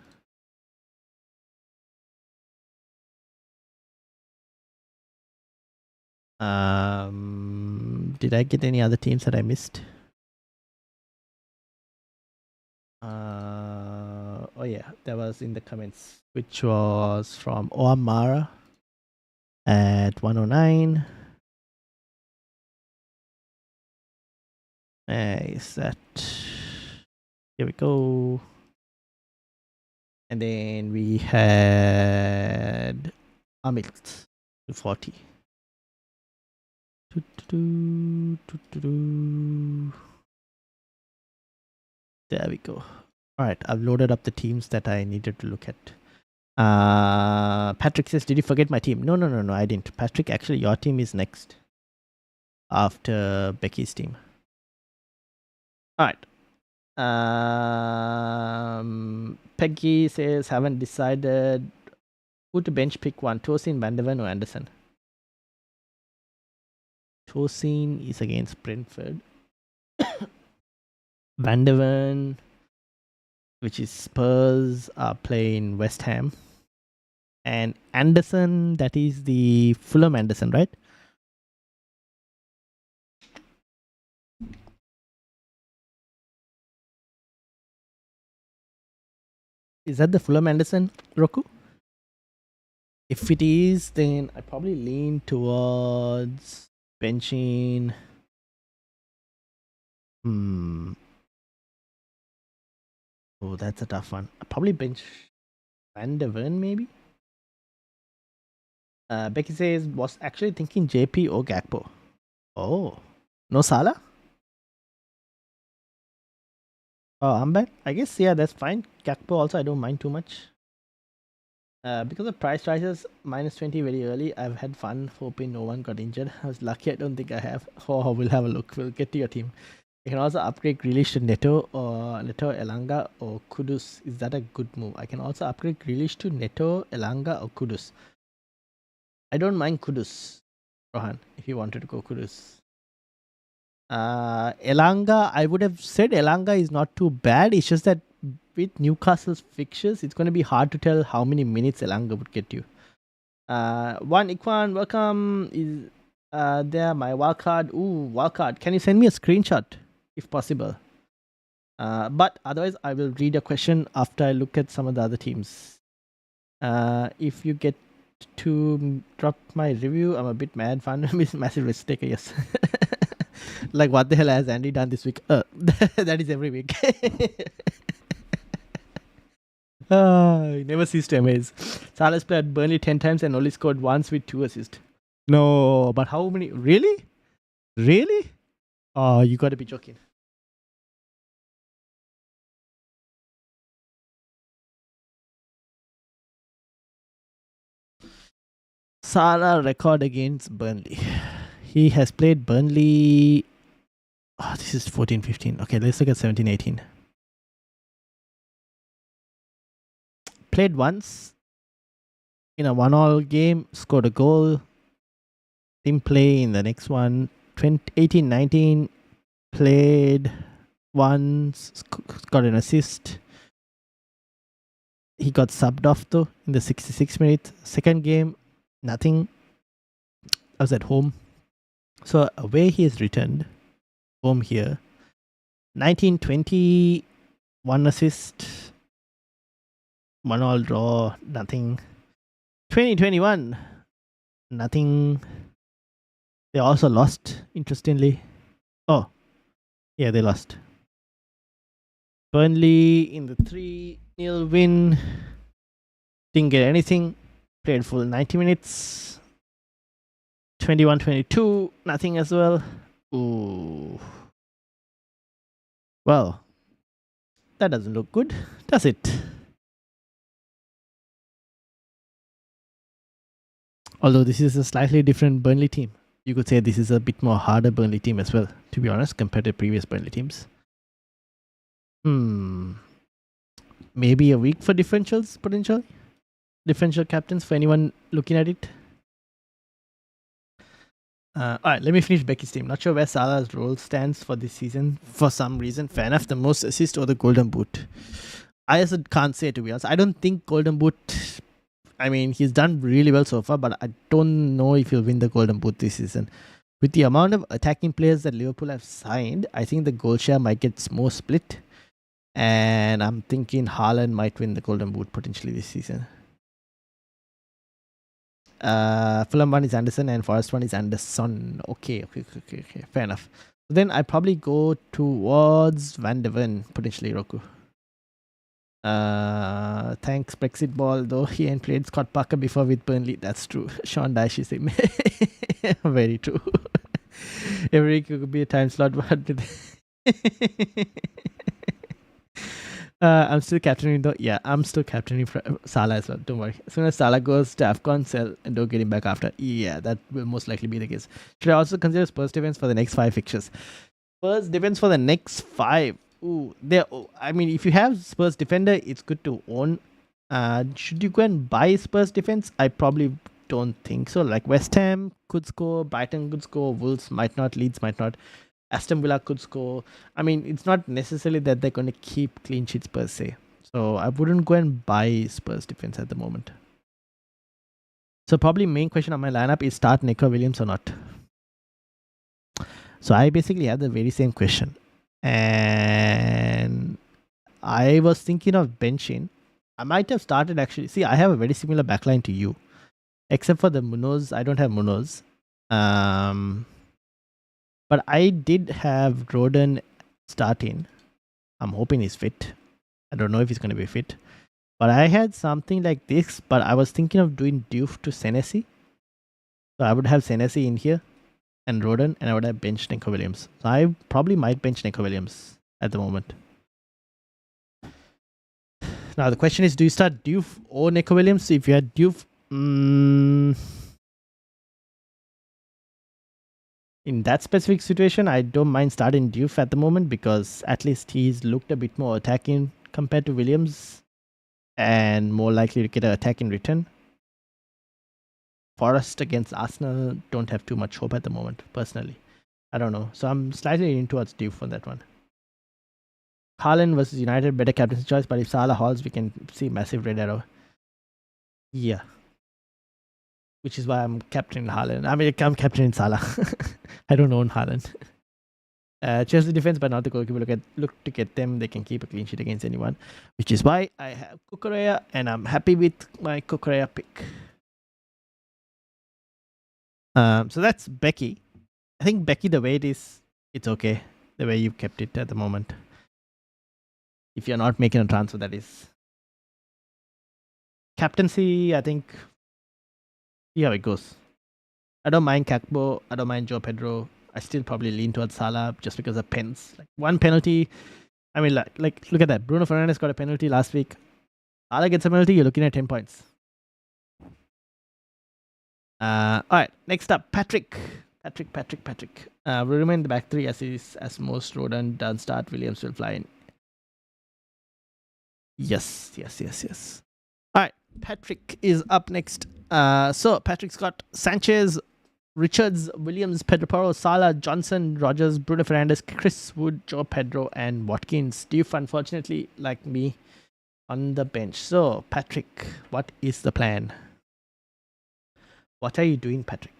Did I get any other teams that I missed? Oh yeah, that was in the comments, which was from Oamara at 109. Is that? Here we go. And then we had Amit 240. There we go. All right, I've loaded up the teams that I needed to look at. Patrick says, did you forget my team? No, I didn't. Patrick, actually, your team is next after Becky's team. All right. Peggy says, haven't decided who to bench pick one, Tosin, Vandeven, or Anderson. Tosin is against Brentford. Vandeven, which is Spurs, are playing West Ham. And Anderson, that is the Fulham Anderson, right? Is that the Fulham Anderson, Roku? If it is, then I probably lean towards benching. Oh, that's a tough one. I'll probably bench Van der Ven, maybe? Becky says, was actually thinking JP or Gakpo. Oh, no Salah? Oh, I'm back. I guess, yeah, that's fine. Gakpo also, I don't mind too much. Because of price rises -20 very early, I've had fun hoping no one got injured. I was lucky. I don't think I have. Oh, we'll have a look. We'll get to your team. You can also upgrade Grealish to Neto, Elanga, or Kudus. Is that a good move? I can also upgrade Grealish to Neto, Elanga, or Kudus. I don't mind Kudus, Rohan, if you wanted to go Kudus. Elanga, I would have said Elanga is not too bad. It's just that with Newcastle's fixtures, it's going to be hard to tell how many minutes Elanga would get you. One Ikwan, welcome. Is there my wildcard? Ooh, wildcard. Can you send me a screenshot if possible? But otherwise, I will read a question after I look at some of the other teams. If you get to drop my review, I'm a bit mad. Fun, massive risk taker, yes. Like, what the hell has Andy done this week? That is every week. He never ceased to amaze. Salah's played Burnley 10 times and only scored once with 2 assists. No, but how many? Really? Really? Oh, you gotta be joking. Salah record against Burnley. He has played Burnley. Oh, this is 14-15. Okay, let's look at 17-18. Played once in a 1-1 game, scored a goal. Didn't play in the next one. 18-19, played once, got an assist. He got subbed off though in the 66th minute. Second game, nothing. I was at home. So away he has returned. Home here. 19-20, 1 assist. 1-1 draw, nothing. 2021, nothing. They also lost, interestingly. Oh, yeah, they lost. Burnley in the 3-0 win. Didn't get anything. Played full 90 minutes. 21-22, nothing as well. Ooh. Well, that doesn't look good, does it? Although this is a slightly different Burnley team. You could say this is a bit more harder Burnley team as well, to be honest, compared to previous Burnley teams. Maybe a week for differentials, potentially? Differential captains for anyone looking at it? Alright, let me finish Becky's team. Not sure where Salah's role stands for this season. For some reason, fair enough, the most assist or the Golden Boot. I also can't say, to be honest. I don't think Golden Boot... I mean, he's done really well so far, but I don't know if he'll win the Golden Boot this season. With the amount of attacking players that Liverpool have signed, I think the goal share might get more split. And I'm thinking Haaland might win the Golden Boot potentially this season. Fulham one is Anderson and Forest one is Anderson. Okay. Fair enough. Then I probably go towards Van de Ven, potentially Roku. Thanks Brexit Ball, though he ain't played Scott Parker before with Burnley. That's true. Sean Dyche is him. Very true. Every week could be a time slot, but I'm still captaining though. Yeah, I'm still captaining Salah as well. Don't worry. As soon as Salah goes to AFCON, sell and don't get him back after. Yeah, that will most likely be the case. Should I also consider Spurs defense for the next 5 fixtures? Spurs defense for the next 5. Ooh, I mean, if you have Spurs defender, it's good to own. Should you go and buy Spurs defense? I probably don't think so. Like West Ham could score, Brighton could score, Wolves might not, Leeds might not, Aston Villa could score. I mean, it's not necessarily that they're going to keep clean sheets per se. So I wouldn't go and buy Spurs defense at the moment. So probably main question on my lineup is start Nico Williams or not. So I basically had the very same question. And I was thinking of benching. I might have started actually. See, I have a very similar backline to you. Except for the Munoz. I don't have Munoz. But I did have Rodon starting. I'm hoping he's fit. I don't know if he's going to be fit. But I had something like this. But I was thinking of doing Diouf to Senesi. So I would have Senesi in here. And Rodon, and I would have benched Nico Williams. So I probably might bench Nico Williams at the moment. Now the question is, do you start Diouf or Neco Williams? If you had Diouf, in that specific situation, I don't mind starting Diouf at the moment because at least he's looked a bit more attacking compared to Williams and more likely to get an attack in return. Forest against Arsenal, don't have too much hope at the moment, personally. I don't know. So I'm slightly leaning towards Diouf on that one. Haaland versus United, better captaincy choice, but if Salah halls, we can see massive red arrow. Yeah. Which is why I'm captaining Haaland. I mean, I'm captaining Salah. I don't own Haaland. Chelsea defense, but not the goalkeeper. Look to get them. They can keep a clean sheet against anyone. Which is why I have Cucurella, and I'm happy with my Cucurella pick. So that's Becky. I think Becky, the way it is, it's okay. The way you kept it at the moment. If you're not making a transfer, that is. Captaincy, I think. See how it goes. I don't mind Kakbo. I don't mind Joe Pedro. I still probably lean towards Salah just because of pens. Like one penalty. I mean, like look at that. Bruno Fernandes got a penalty last week. Salah gets a penalty. You're looking at 10 points. All right. Next up, Patrick. Will remain the back three as most Rodan doesn't start. Williams will fly in. Yes. All right. Patrick is up next. So Patrick's got Sanchez, Richards, Williams, Pedro Porro, Salah, Johnson, Rogers, Bruno Fernandes, Chris Wood, Joe Pedro, and Watkins. Diouf, unfortunately, like me, on the bench. So, Patrick, what is the plan? What are you doing, Patrick?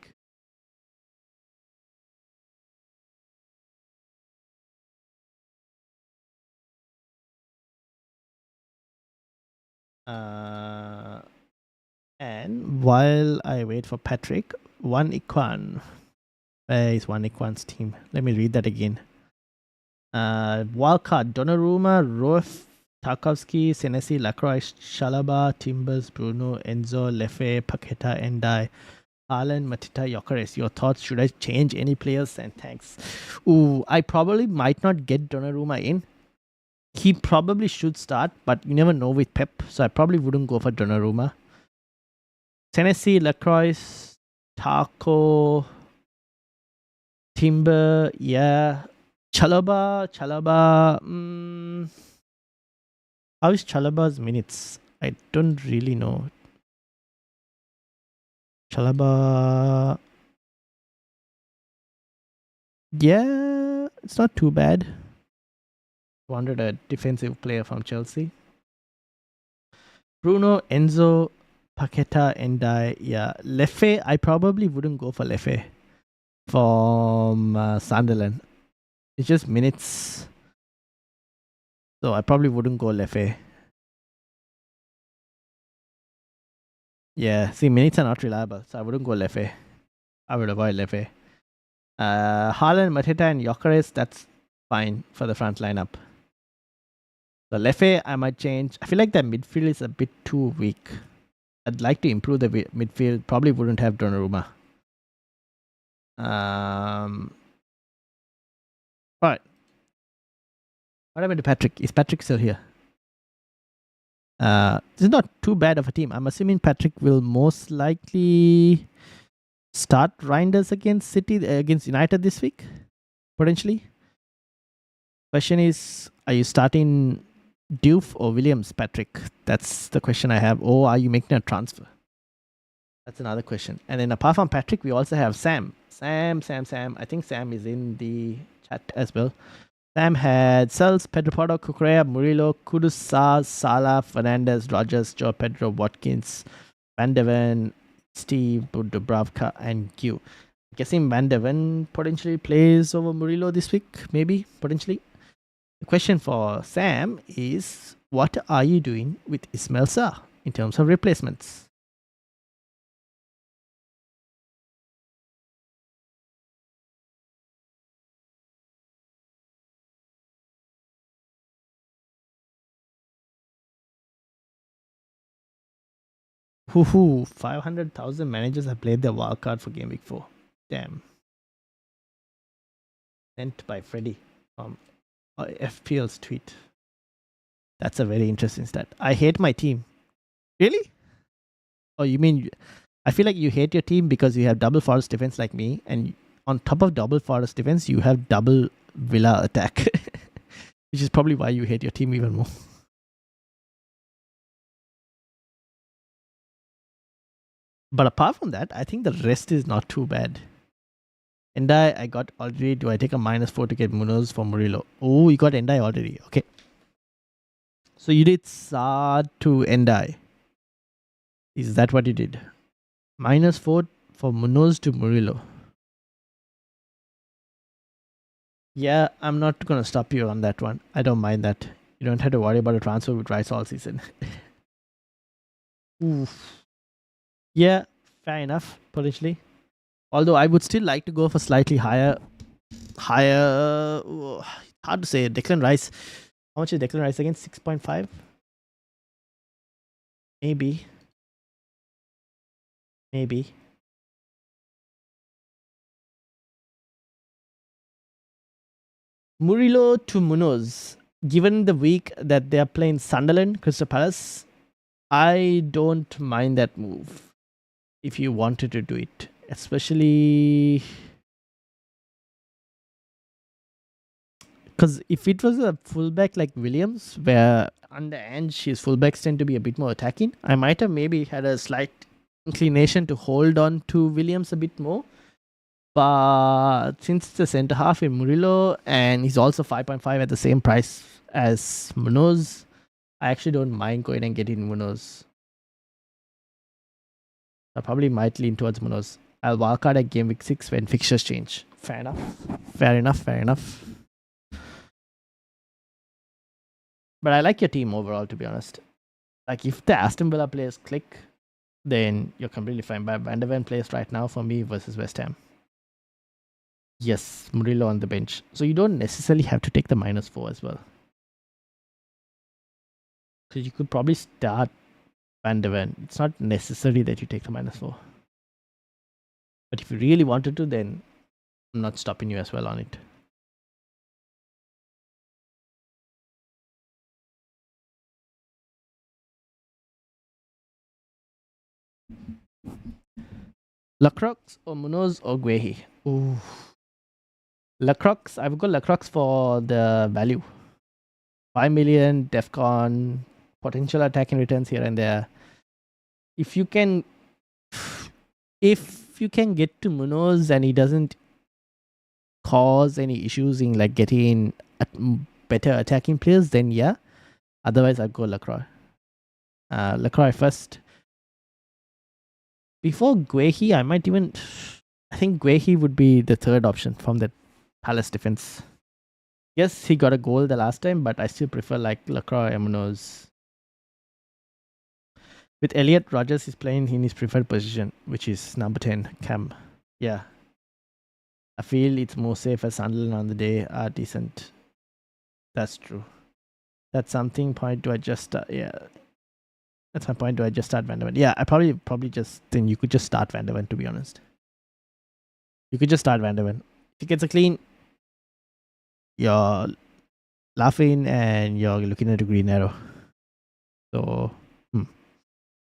And while I wait for Patrick, One Ikwan. Where is One Ikwan's team? Let me read that again. Wildcard, Donnarumma, Roef, Tarkowski, Senesi, Lacroix, Chalaba, Timbers, Bruno, Enzo, Lefe, Paqueta, Endai, Haaland, Matita, Gyökeres. Your thoughts? Should I change any players? And thanks. Ooh, I probably might not get Donnarumma in. He probably should start, but you never know with Pep, so I probably wouldn't go for Donnarumma. Tennessee, Lacroix, Taco, Timber, yeah. Chalaba. How is Chalaba's minutes? I don't really know. Chalaba. Yeah, it's not too bad. Wanted a defensive player from Chelsea. Bruno, Enzo, Paqueta, Endai. Yeah, Lefe. I probably wouldn't go for Lefe from Sunderland. It's just minutes. So I probably wouldn't go Lefe. Yeah, see, minutes are not reliable, so I wouldn't go Lefe. I would avoid Lefe. Haaland, Mateta, and Gyökeres, that's fine for the front lineup. So Lefe, I might change. I feel like that midfield is a bit too weak. I'd like to improve the midfield. Probably wouldn't have Donnarumma. Alright. What happened to Patrick? Is Patrick still here? This is not too bad of a team. I'm assuming Patrick will most likely start Reinders against against United this week, potentially. Question is, are you starting Diouf or Williams, Patrick? That's the question I have. Or are you making a transfer? That's another question. And then apart from Patrick, we also have Sam. Sam. I think Sam is in the chat as well. Sam had Sells, Pedro Porro, Cucurella, Murillo, Kudus, Salah, Fernandes, Rogers, Joe Pedro, Watkins, Van de Ven, Steve, Dubravka, and Q. Guessing Van de Ven potentially plays over Murillo this week, maybe, potentially. The question for Sam is, what are you doing with Ismail Sarr in terms of replacements? Hoo 500,000 managers have played their wildcard for Game Week 4. Damn. Sent by Freddy from FPL's tweet. That's a very interesting stat. I hate my team. Really? Oh, you mean I feel like you hate your team because you have double Forest defense like me, and on top of double Forest defense, you have double Villa attack, which is probably why you hate your team even more. But apart from that, I think the rest is not too bad. Endai, I got already. Do I take a -4 to get Munoz for Murillo? Oh, you got Endai already. Okay. So you did Saad to Endai. Is that what you did? -4 for Munoz to Murillo. Yeah, I'm not going to stop you on that one. I don't mind that. You don't have to worry about a transfer with Rice all season. Oof. Yeah, fair enough, potentially. Although I would still like to go for slightly higher. Hard to say. Declan Rice. How much is Declan Rice again? 6.5? Maybe. Murillo to Munoz. Given the week that they are playing Sunderland, Crystal Palace, I don't mind that move if you wanted to do it. Especially because if it was a fullback like Williams, where on the end his fullbacks tend to be a bit more attacking, I might have maybe had a slight inclination to hold on to Williams a bit more. But since it's a centre half in Murillo and he's also 5.5 at the same price as Munoz, I actually don't mind going and getting Munoz. I probably might lean towards Munoz. I'll wildcard at game week 6 when fixtures change. Fair enough. But I like your team overall, to be honest. Like, if the Aston Villa players click, then you're completely fine. But Van der Ven plays right now for me versus West Ham. Yes, Murillo on the bench. So you don't necessarily have to take the -4 as well. Because you could probably start Van der Ven. It's not necessary that you take the -4. But if you really wanted to, then I'm not stopping you as well on it. Lacroix or Munoz or Guehi? Ooh. Lacroix. I've got Lacroix for the value. 5 million, DEFCON, potential attacking returns here and there. If you can get to Munoz and he doesn't cause any issues in like getting better attacking players, then yeah. Otherwise, I'd go Lacroix. Lacroix first. Before Guehi, I think Guehi would be the third option from the Palace defense. Yes, he got a goal the last time, but I still prefer like Lacroix and Munoz. With Elliot, Rogers is playing in his preferred position, which is number 10, Cam. Yeah. I feel it's more safe as Sunderland on the day are decent. That's true. That's something point to adjust. Yeah. That's my point. Do I just start Van der Ven? Yeah, I probably just then you could just start Van der Ven, to be honest. You could just start Van der Ven. If he gets a clean, you're laughing and you're looking at a green arrow. So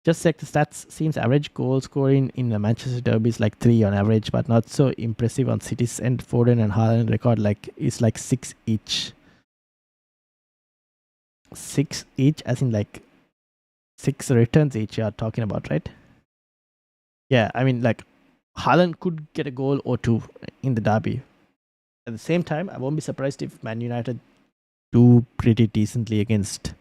just check the stats. Seems average goal scoring in the Manchester Derby is like 3 on average, but not so impressive on City's end. Foden and Haaland record is like 6 each. 6 each, as in like 6 returns each you're talking about, right? Yeah, I mean, like, Haaland could get a goal or 2 in the derby. At the same time, I won't be surprised if Man United do pretty decently against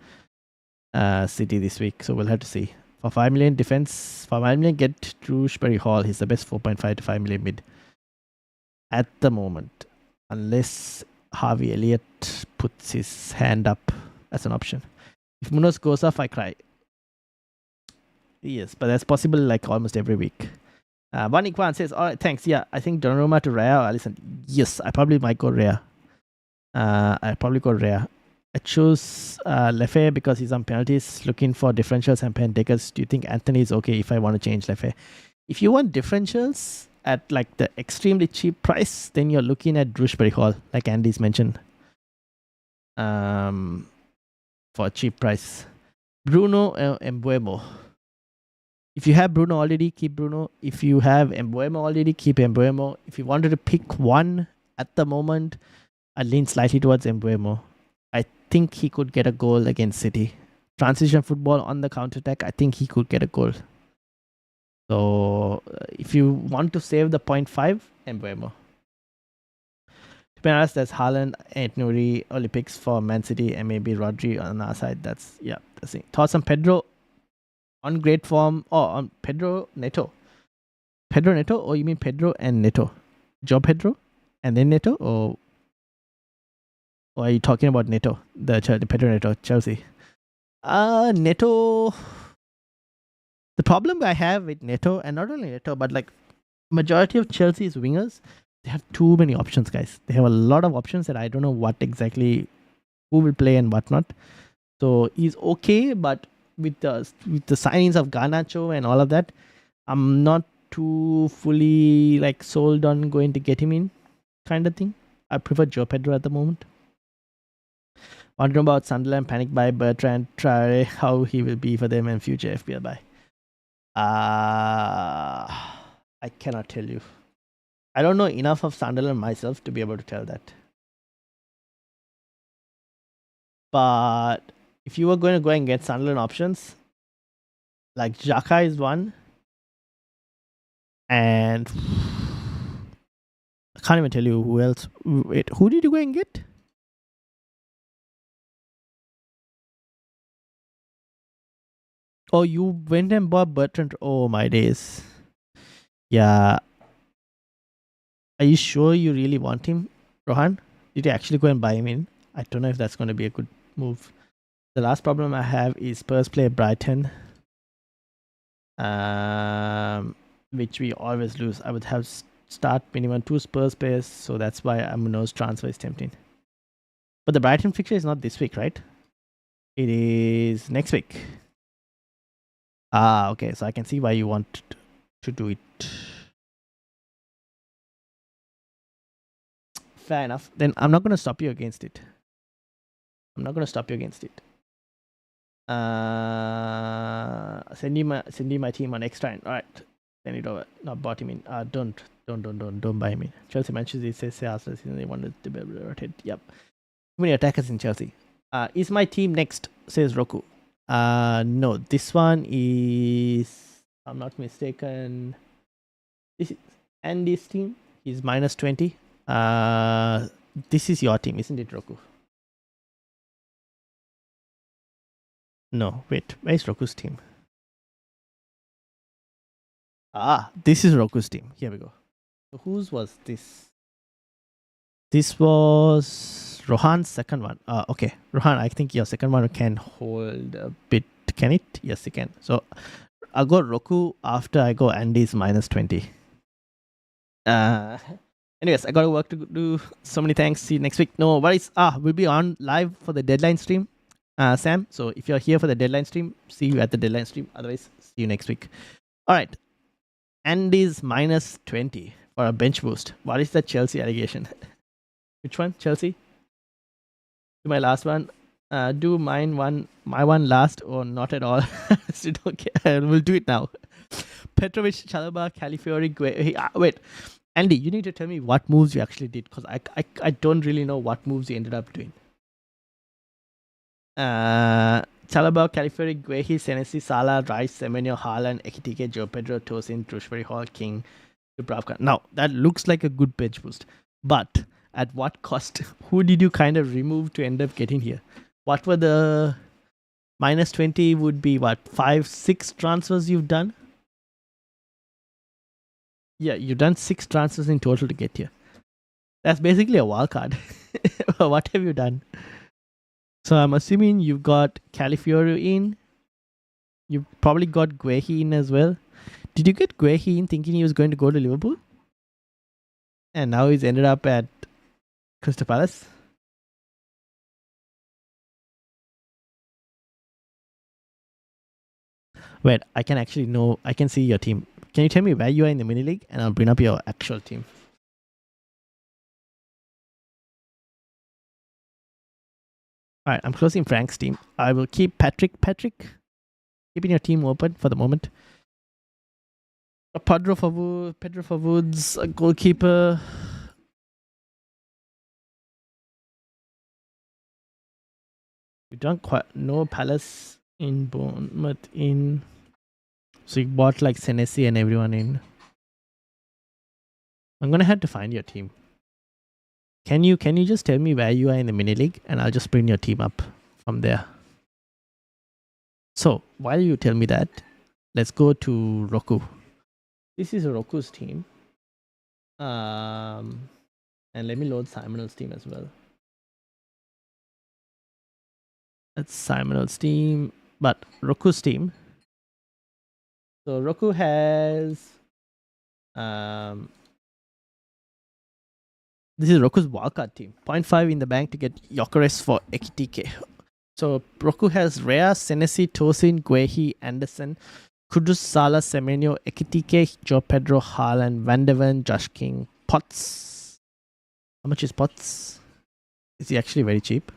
City this week. So we'll have to see. For 5 million defense, for 5 million, get Shrewsbury Hall. He's the best 4.5 to 5 million mid at the moment. Unless Harvey Elliott puts his hand up as an option. If Munoz goes off, I cry. Yes, but that's possible like almost every week. One Ikwan says, alright, thanks. Yeah, I think Donnarumma to Raya or Alisson. Yes, I probably might go Raya. I chose Lefe because he's on penalties, looking for differentials and pen takers. Do you think Anthony is okay if I want to change Lefe? If you want differentials at like the extremely cheap price, then you're looking at Shrewsbury Hall, like Andy's mentioned. for a cheap price. Bruno Mbuemo. If you have Bruno already, keep Bruno. If you have Mbuemo already, keep Mbuemo. If you wanted to pick one at the moment, I lean slightly towards Mbuemo. I think he could get a goal against City. Transition football on the counter-attack, I think he could get a goal. So if you want to save the 0.5, Mbuemo. To be honest, there's Haaland, Nuri, Olympics for Man City, and maybe Rodri on our side. That's it. Thoughts on Pedro? On great form. On Pedro Neto. Pedro Neto? Or you mean Pedro and Neto? Joe Pedro? And then Neto? Or are you talking about Neto? The Pedro Neto, Chelsea. Neto. The problem I have with Neto, and not only Neto, but like majority of Chelsea's wingers, they have too many options, guys. They have a lot of options that I don't know what exactly who will play and whatnot. So he's okay, but with the signings of Garnacho and all of that, I'm not too fully like sold on going to get him in, kind of thing. I prefer Joe Pedro at the moment. Wondering about Sunderland panic buy Bertrand Traore, how he will be for them and future FPL buy. I cannot tell you. I don't know enough of Sunderland myself to be able to tell that. But if you were going to go and get Sunderland options, like Xhaka is one. And I can't even tell you who else. Wait, who did you go and get? Oh, you went and bought Bertrand. Oh, my days. Yeah. Are you sure you really want him, Rohan? Did you actually go and buy him in? I don't know if that's going to be a good move. The last problem I have is Spurs play Brighton, which we always lose. I would have start minimum 2 Spurs players, so that's why Amuno's transfer is tempting. But the Brighton fixture is not this week, right? It is next week. Okay, so I can see why you want to do it. Fair enough. Then I'm not going to stop you against it. Send you my team on extra. All right, send it over. Not bought him in. Don't buy him in. Chelsea, Manchester says Arsenal they wanted to be able to rotate. Yep. Too many attackers in Chelsea. Is my team next? Says Roku. No, this one is, I'm not mistaken, this is Andy's team. He's minus 20. This is your team, isn't it, Roku? No, wait, where's Roku's team? This is Roku's team. Here we go. So whose was this? This was Rohan's second one. Okay, Rohan, I think your second one can hold a bit. Can it? Yes, it can. So I'll go Roku after I go Andy's minus 20. Anyways, I got work to do. So many thanks. See you next week. No worries. We'll be on live for the deadline stream, Sam. So if you're here for the deadline stream, see you at the deadline stream. Otherwise, see you next week. All right. Andy's minus 20 for a bench boost. What is that Chelsea allegation? Which one? Chelsea? Do my last one. Do my one last or not at all? Still don't care. We'll do it now. Petrovic, Chalobah, Calafiori, wait. Andy, you need to tell me what moves you actually did, because I don't really know what moves you ended up doing. Chalobah, Calafiori, Guehi, Senesi, Salah, Rice, Semenyo, Haaland, Ekitike, Joe Pedro, Tosin, Shrewsbury Hall, King, Dubravka. Now, that looks like a good bench boost. But at what cost? Who did you kind of remove to end up getting here? What were the minus 20 would be what, 5-6 transfers you've done? Yeah, you've done 6 transfers in total to get here. That's basically a wild card. What have you done? So I'm assuming you've got Calafiori in. You probably got Guehi in as well. Did you get Guehi in thinking he was going to go to Liverpool? And now he's ended up at Crystal Palace? Wait, I can see your team. Can you tell me where you are in the mini league, and I'll bring up your actual team? All right, I'm closing Frank's team. I will keep Patrick. Patrick, keeping your team open for the moment. Pedro Favoods, a goalkeeper. You don't quite know Palace in Bournemouth in. So you bought like Senesi and everyone in. I'm gonna have to find your team. Can you just tell me where you are in the mini league and I'll just bring your team up from there. So while you tell me that, let's go to Roku. This is Roku's team. And let me load Simon's team as well. That's Simon's team, but Roku's team. So Roku has this is Roku's wildcard team. 0.5 in the bank to get Gyökeres for Ekitike. So Roku has Rea, Senesi, Tosin, Guehi, Anderson, Kudus, Salah, Semenyo, Ekitike, Joe Pedro, Haaland, Van de Ven, Josh King, Potts. How much is Potts? Is he actually very cheap?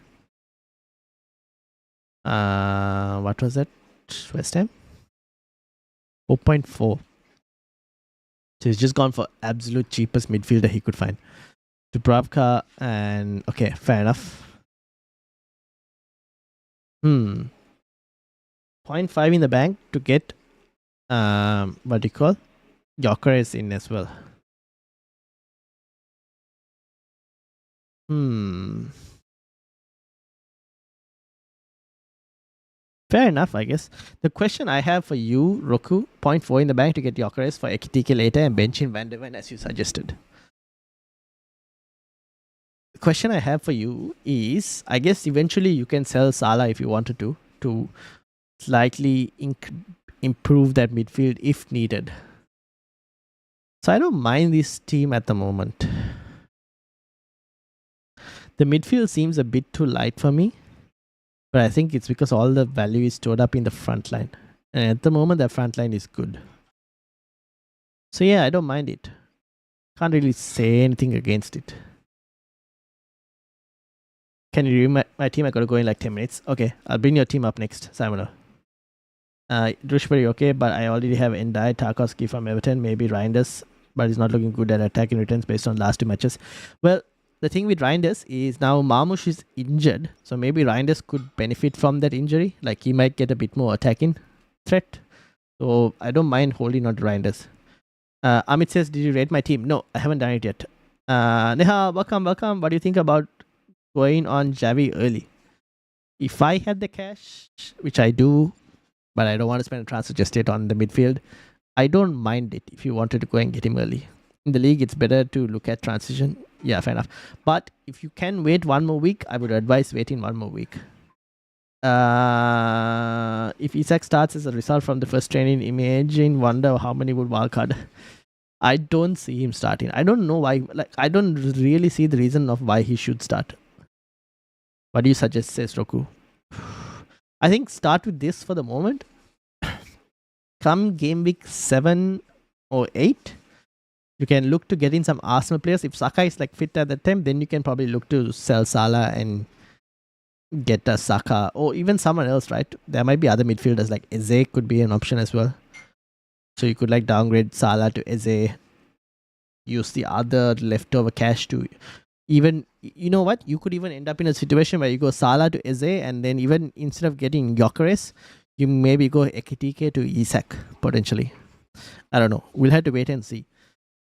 What was that? West Ham? 4.4. So he's just gone for absolute cheapest midfielder he could find. Dubravka and okay, fair enough. 0.5 in the bank to get what do you call? Gyökeres in as well. Fair enough, I guess. The question I have for you, Roku, 0.4 in the bank to get Gyökeres for Ekitike later and bench in Van de Ven as you suggested. The question I have for you is, I guess eventually you can sell Salah if you wanted to slightly improve that midfield if needed. So I don't mind this team at the moment. The midfield seems a bit too light for me, but I think it's because all the value is stored up in the front line. And at the moment, the front line is good. So yeah, I don't mind it. Can't really say anything against it. Can you read my team? I gotta go in like 10 minutes. Okay, I'll bring your team up next, Simono. Drushbury, okay, but I already have Endai, Tarkowski from Everton, maybe Reinders, but he's not looking good at attacking returns based on last 2 matches. Well, the thing with Reinders is now Marmoush is injured, so maybe Reinders could benefit from that injury. Like he might get a bit more attacking threat. So I don't mind holding on to Reinders. Amit says, did you rate my team? No, I haven't done it yet. Neha, welcome. What do you think about going on Javi early? If I had the cash, which I do, but I don't want to spend a transfer just yet on the midfield, I don't mind it if you wanted to go and get him early. In the league, it's better to look at transition. Yeah, fair enough. But if you can wait 1 more week, I would advise waiting 1 more week. If Isak starts as a result from the first training, imagine wonder how many would wildcard. I don't see him starting. I don't know why. Like I don't really see the reason of why he should start. What do you suggest, says Roku? I think start with this for the moment. Come game week 7 or 8, you can look to get in some Arsenal players. If Saka is like fit at that time, then you can probably look to sell Salah and get a Saka or even someone else, right? There might be other midfielders like Eze could be an option as well. So you could like downgrade Salah to Eze, use the other leftover cash to even, you know what? You could even end up in a situation where you go Salah to Eze and then even instead of getting Gyökeres, you maybe go Ekitike to Isak potentially. I don't know. We'll have to wait and see.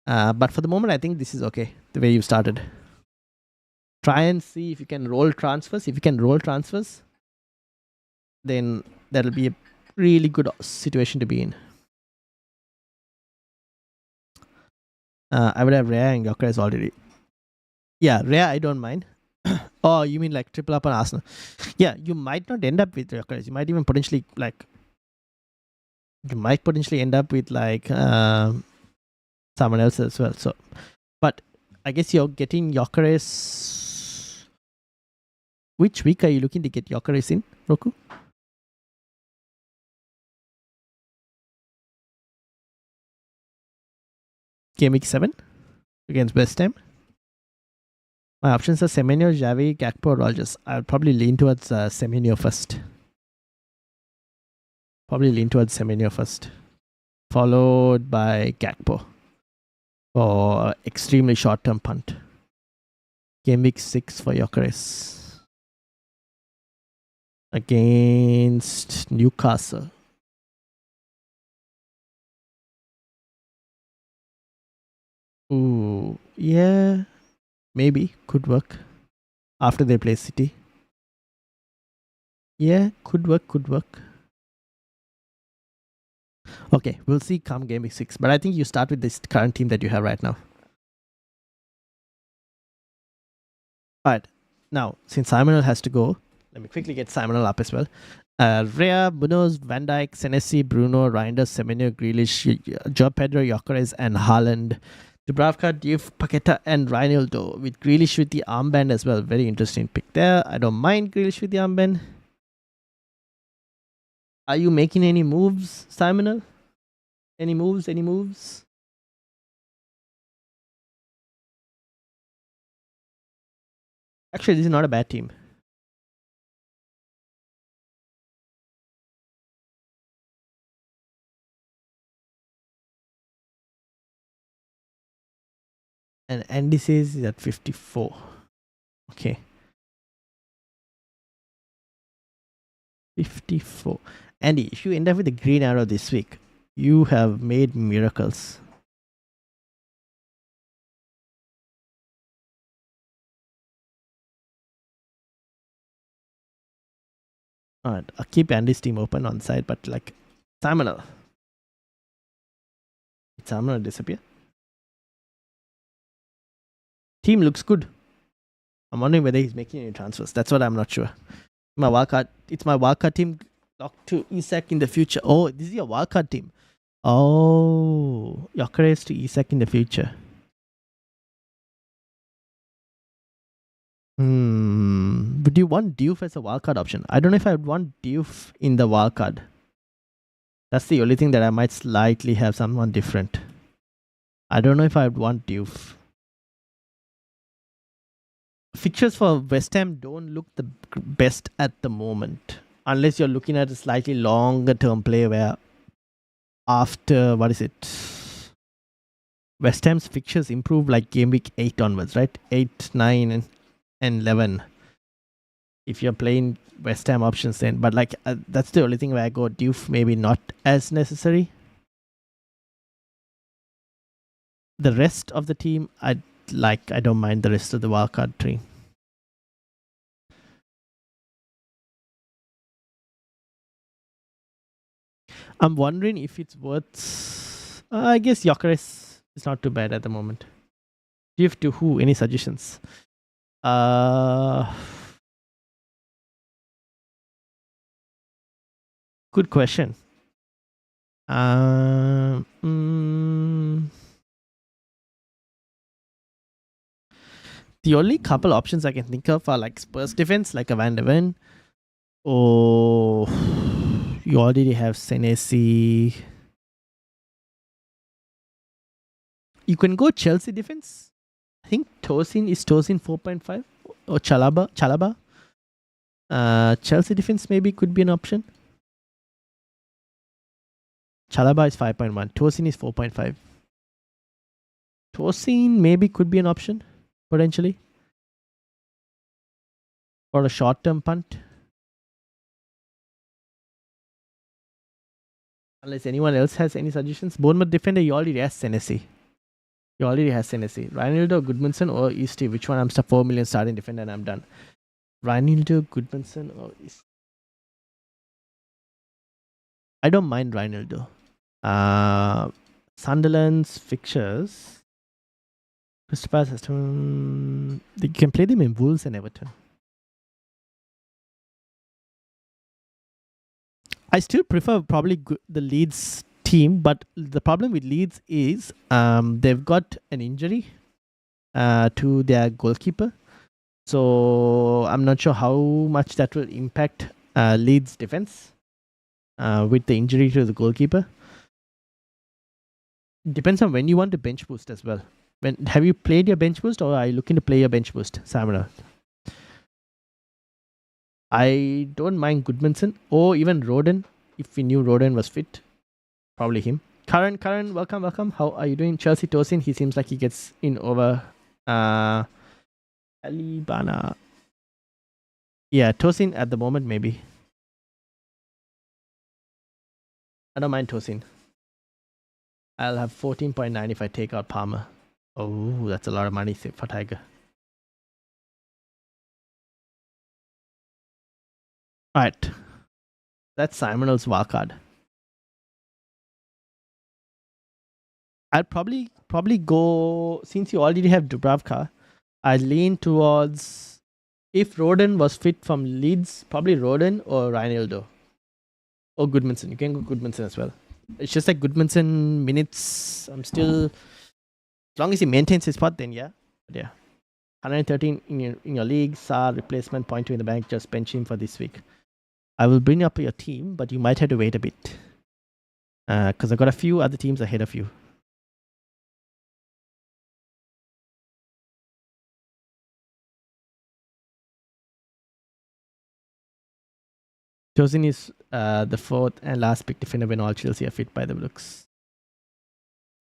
But for the moment, I think this is okay, the way you started. Try and see if you can roll transfers. If you can roll transfers, then that'll be a really good situation to be in. I would have Rare and Gyökeres already. Yeah, Rare I don't mind. Oh, you mean like triple up on Arsenal? Yeah, you might not end up with Gyökeres. You might even potentially like. You might potentially end up with like someone else as well. So, but I guess you're getting Gyökeres. Which week are you looking to get Gyökeres in, Roku? Game week 7 against West Ham. My options are Semenyo, Xavi, Gakpo, Rogers. I'll probably lean towards Semenyo first. Followed by Gakpo for extremely short-term punt. Game week 6 for Gyökeres against Newcastle. Ooh, yeah, maybe could work after they play City. Yeah, could work. Okay, we'll see come game week 6. But I think you start with this current team that you have right now. Alright, now since Simonal has to go, let me quickly get Simonal up as well. Rea, Munoz, Van Dijk, Senesi, Bruno, Reinders, Semenyo, Grealish, Joe Pedro, Gyökeres, and Haaland. Dubravka, Diouf, Paqueta, and Reinildo with Grealish with the armband as well. Very interesting pick there. I don't mind Grealish with the armband. Are you making any moves, Simonal? Any moves? Actually, this is not a bad team. And Andy says is at 54. Okay. 54. Andy, if you end up with a green arrow this week, you have made miracles. Alright, I'll keep Andy's team open on side, but like Simonal. Did Simonal disappear? Team looks good. I'm wondering whether he's making any transfers. That's what I'm not sure. It's my wildcard team locked to Isak in the future. Oh, this is your wildcard team. Oh, Gyökeres to Isak in the future. Would you want Diouf as a wildcard option? I don't know if I would want Diouf in the wildcard. That's the only thing that I might slightly have someone different. I don't know if I would want Diouf. Fixtures for West Ham don't look the best at the moment. Unless you're looking at a slightly longer term play where after, West Ham's fixtures improve like game week 8 onwards, right? 8, 9, and 11. If you're playing West Ham options then. But like that's the only thing where I go Diouf maybe not as necessary. The rest of the team, I don't mind the rest of the wildcard tree. I'm wondering if it's worth. I guess Gyökeres is not too bad at the moment. Give to who? Any suggestions? Good question. The only couple options I can think of are like Spurs defense, like a Van de Ven. Or you already have Senesi. You can go Chelsea defense. I think Tosin 4.5 or Chalaba. Chelsea defense maybe could be an option. Chalaba is 5.1. Tosin is 4.5. Tosin maybe could be an option potentially for a short-term punt. Unless anyone else has any suggestions. Bournemouth defender, you already has Senesi. Reinildo, Goodmanson, or Eastie. Which one? I'm 4 million starting defender and I'm done. Reinildo, Goodmanson, or Eastie. I don't mind Reinildo. Sunderland's fixtures. Crystal system. You can play them in Wolves and Everton. I still prefer probably the Leeds team, but the problem with Leeds is they've got an injury to their goalkeeper. So I'm not sure how much that will impact Leeds' defense with the injury to the goalkeeper. Depends on when you want to bench boost as well. Have you played your bench boost, or are you looking to play your bench boost, Samara? I don't mind Goodmanson or even Roden. If we knew Roden was fit, probably him. Karan, welcome. How are you doing? Chelsea Tosin, he seems like he gets in over Alibana. Yeah, Tosin at the moment, maybe. I don't mind Tosin. I'll have 14.9 if I take out Palmer. Oh, that's a lot of money for Tiger. Alright. That's Simonal's wildcard. I'd probably go, since you already have Dubravka, I'd lean towards, if Roden was fit from Leeds, probably Roden or Reinildo. Or Goodmanson. You can go Goodmanson as well. It's just like Goodmanson minutes. I'm still, as long as he maintains his spot, then yeah. But yeah. 113 in your league. Saar replacement, 0.2 in the bank. Just bench him for this week. I will bring up your team, but you might have to wait a bit. Because I've got a few other teams ahead of you. Tosin is the fourth and last pick defender when all Chelsea are fit by the looks.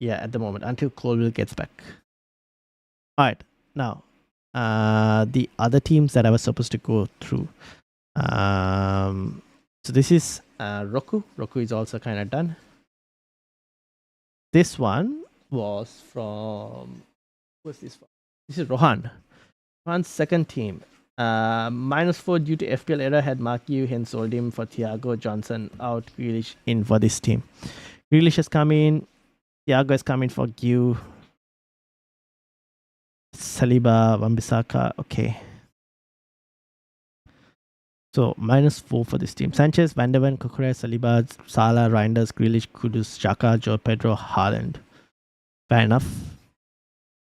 Yeah, at the moment, until Colville gets back. Alright, now, the other teams that I was supposed to go through. So this is Roku. Roku is also kind of done. This one was from, what's this from? This is Rohan. Rohan's second team. -4 due to FPL error had Mark Yu, hence sold him for Thiago Johnson out, Grealish in for this team. Grealish has come in, Thiago has come in for Yu, Saliba, Wan-Bissaka, okay. So -4 for this team. Sanchez, Van der Ven, Cucurella, Saliba, Salah, Reinders, Grealish, Kudus, Xhaka, Joe Pedro, Haaland. Fair enough.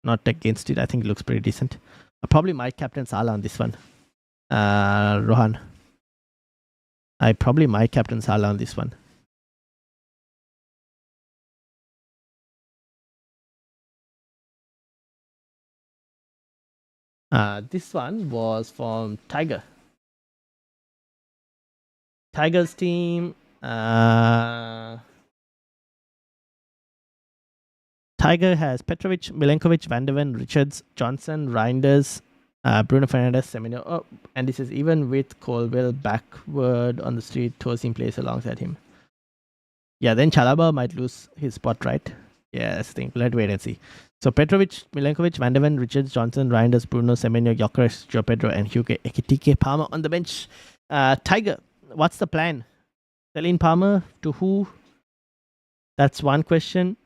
Not against it. I think it looks pretty decent. I probably might captain Salah on this one. Rohan. I probably might captain Salah on this one. This one was from Tiger. Tiger's team. Tiger has Petrovic, Milenkovic, Van der Ven, Richards, Johnson, Reinders, Bruno Fernandes, Semenyo. Oh, and this is even with Colwell backward on the street. Tosin plays alongside him. Yeah, then Chalaba might lose his spot, right? Yeah, that's the thing. We'll have to wait and see. So Petrovic, Milenkovic, Van der Ven, Richards, Johnson, Reinders, Bruno, Semenyo, Gyökeres, Joe Pedro, and Hugo Ekitike. Palmer on the bench. Tiger, what's the plan? Selling Palmer to who? That's one question.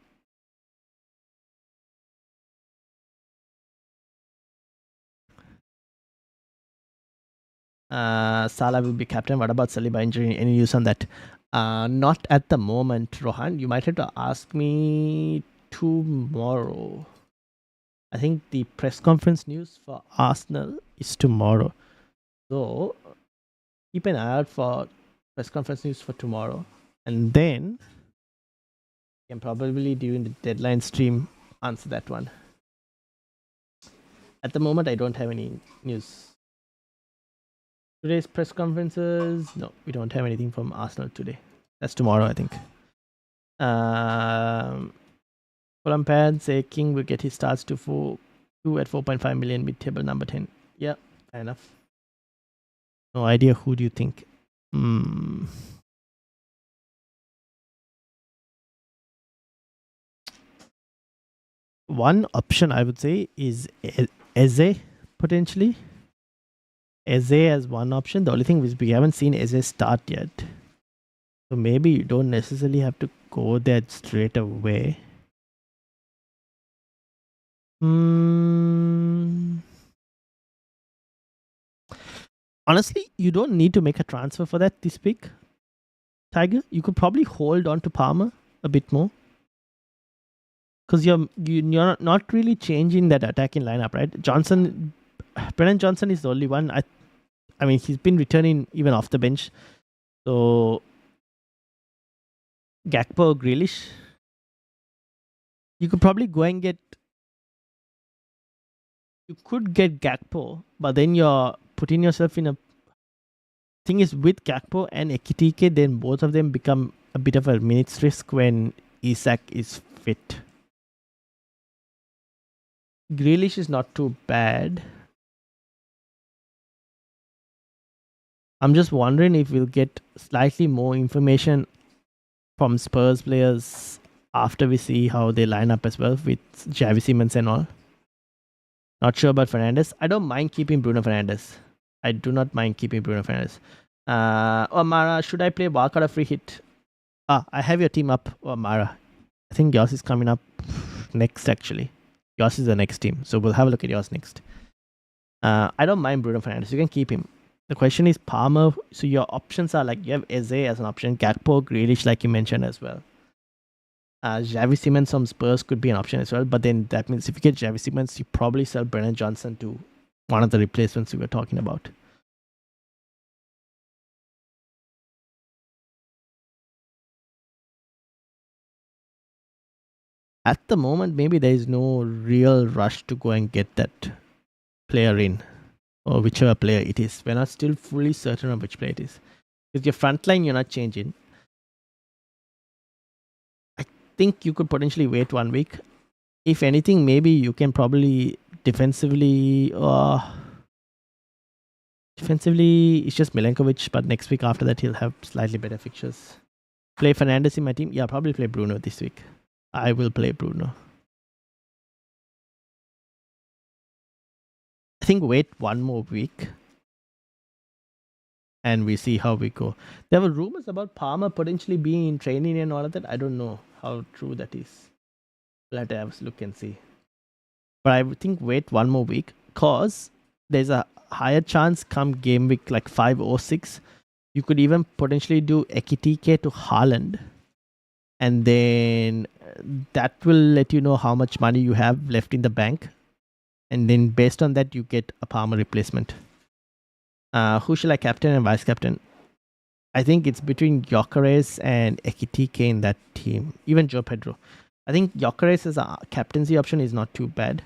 Salah will be captain. What about Saliba injury? Any news on that? Not at the moment, Rohan. You might have to ask me tomorrow. I think the press conference news for Arsenal is tomorrow. So keep an eye out for press conference news for tomorrow. And then you can probably during the deadline stream answer that one. At the moment, I don't have any news. Today's press conferences, no, we don't have anything from Arsenal today. That's tomorrow, I think. Column pad say King will get his starts to 2 at 4.5 million mid-table number 10. Yeah, fair enough. No idea. Who do you think? One option I would say is Eze, potentially. Eze as one option. The only thing is we haven't seen Eze start yet. So maybe you don't necessarily have to go there straight away. Honestly, you don't need to make a transfer for that this week, Tiger. You could probably hold on to Palmer a bit more. Because you're not really changing that attacking lineup, right? Brennan Johnson is the only one. I mean, he's been returning even off the bench. So, Gakpo, Grealish. You could probably go and get you could get Gakpo, but then you're putting yourself in a thing is with Gakpo and Ekitike, then both of them become a bit of a minutes risk when Isak is fit. Grealish is not too bad. I'm just wondering if we'll get slightly more information from Spurs players after we see how they line up as well with Xavi Simons and all. Not sure about Fernandes. I don't mind keeping Bruno Fernandes. I do not mind keeping Bruno Fernandes. Mara, should I play wildcard or free hit? I have your team up, Mara. I think yours is coming up next, actually. Yours is the next team. So we'll have a look at yours next. I don't mind Bruno Fernandes. You can keep him. The question is Palmer. So your options are like you have Eze as an option, Gakpo, Grealish, like you mentioned as well. Xavi Simons from Spurs could be an option as well. But then that means if you get Xavi Simons, you probably sell Brennan Johnson to one of the replacements we were talking about. At the moment, maybe there is no real rush to go and get that player in, or whichever player it is. We're not still fully certain of which player it is. Because your front line, you're not changing. I think you could potentially wait 1 week. If anything, maybe you can probably defensively, it's just Milenkovic, but next week after that, he'll have slightly better fixtures. Play Fernandes in my team? Yeah, probably play Bruno this week. I will play Bruno. I think wait 1 more week and we see how we go. There were rumors about Palmer potentially being in training and all of that. I don't know how true that is. We'll have to have a look and see. But I would think wait 1 more week because there's a higher chance come game week like 5 or 6. You could even potentially do Ekitike to Haaland. And then that will let you know how much money you have left in the bank. And then based on that, you get a Palmer replacement. Who shall I captain and vice captain? I think it's between Gyökeres and Ekitike in that team. Even Joe Pedro. I think Gyökeres as a captaincy option is not too bad.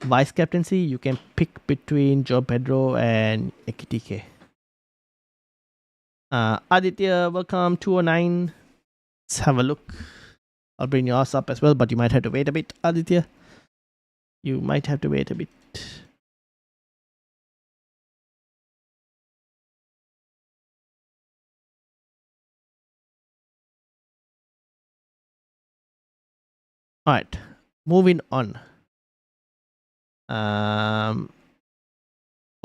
Vice captaincy, you can pick between Joe Pedro and Ekitike. Aditya, welcome. 209. Let's have a look. I'll bring yours up as well, but you might have to wait a bit, Aditya. You might have to wait a bit. Alright, moving on.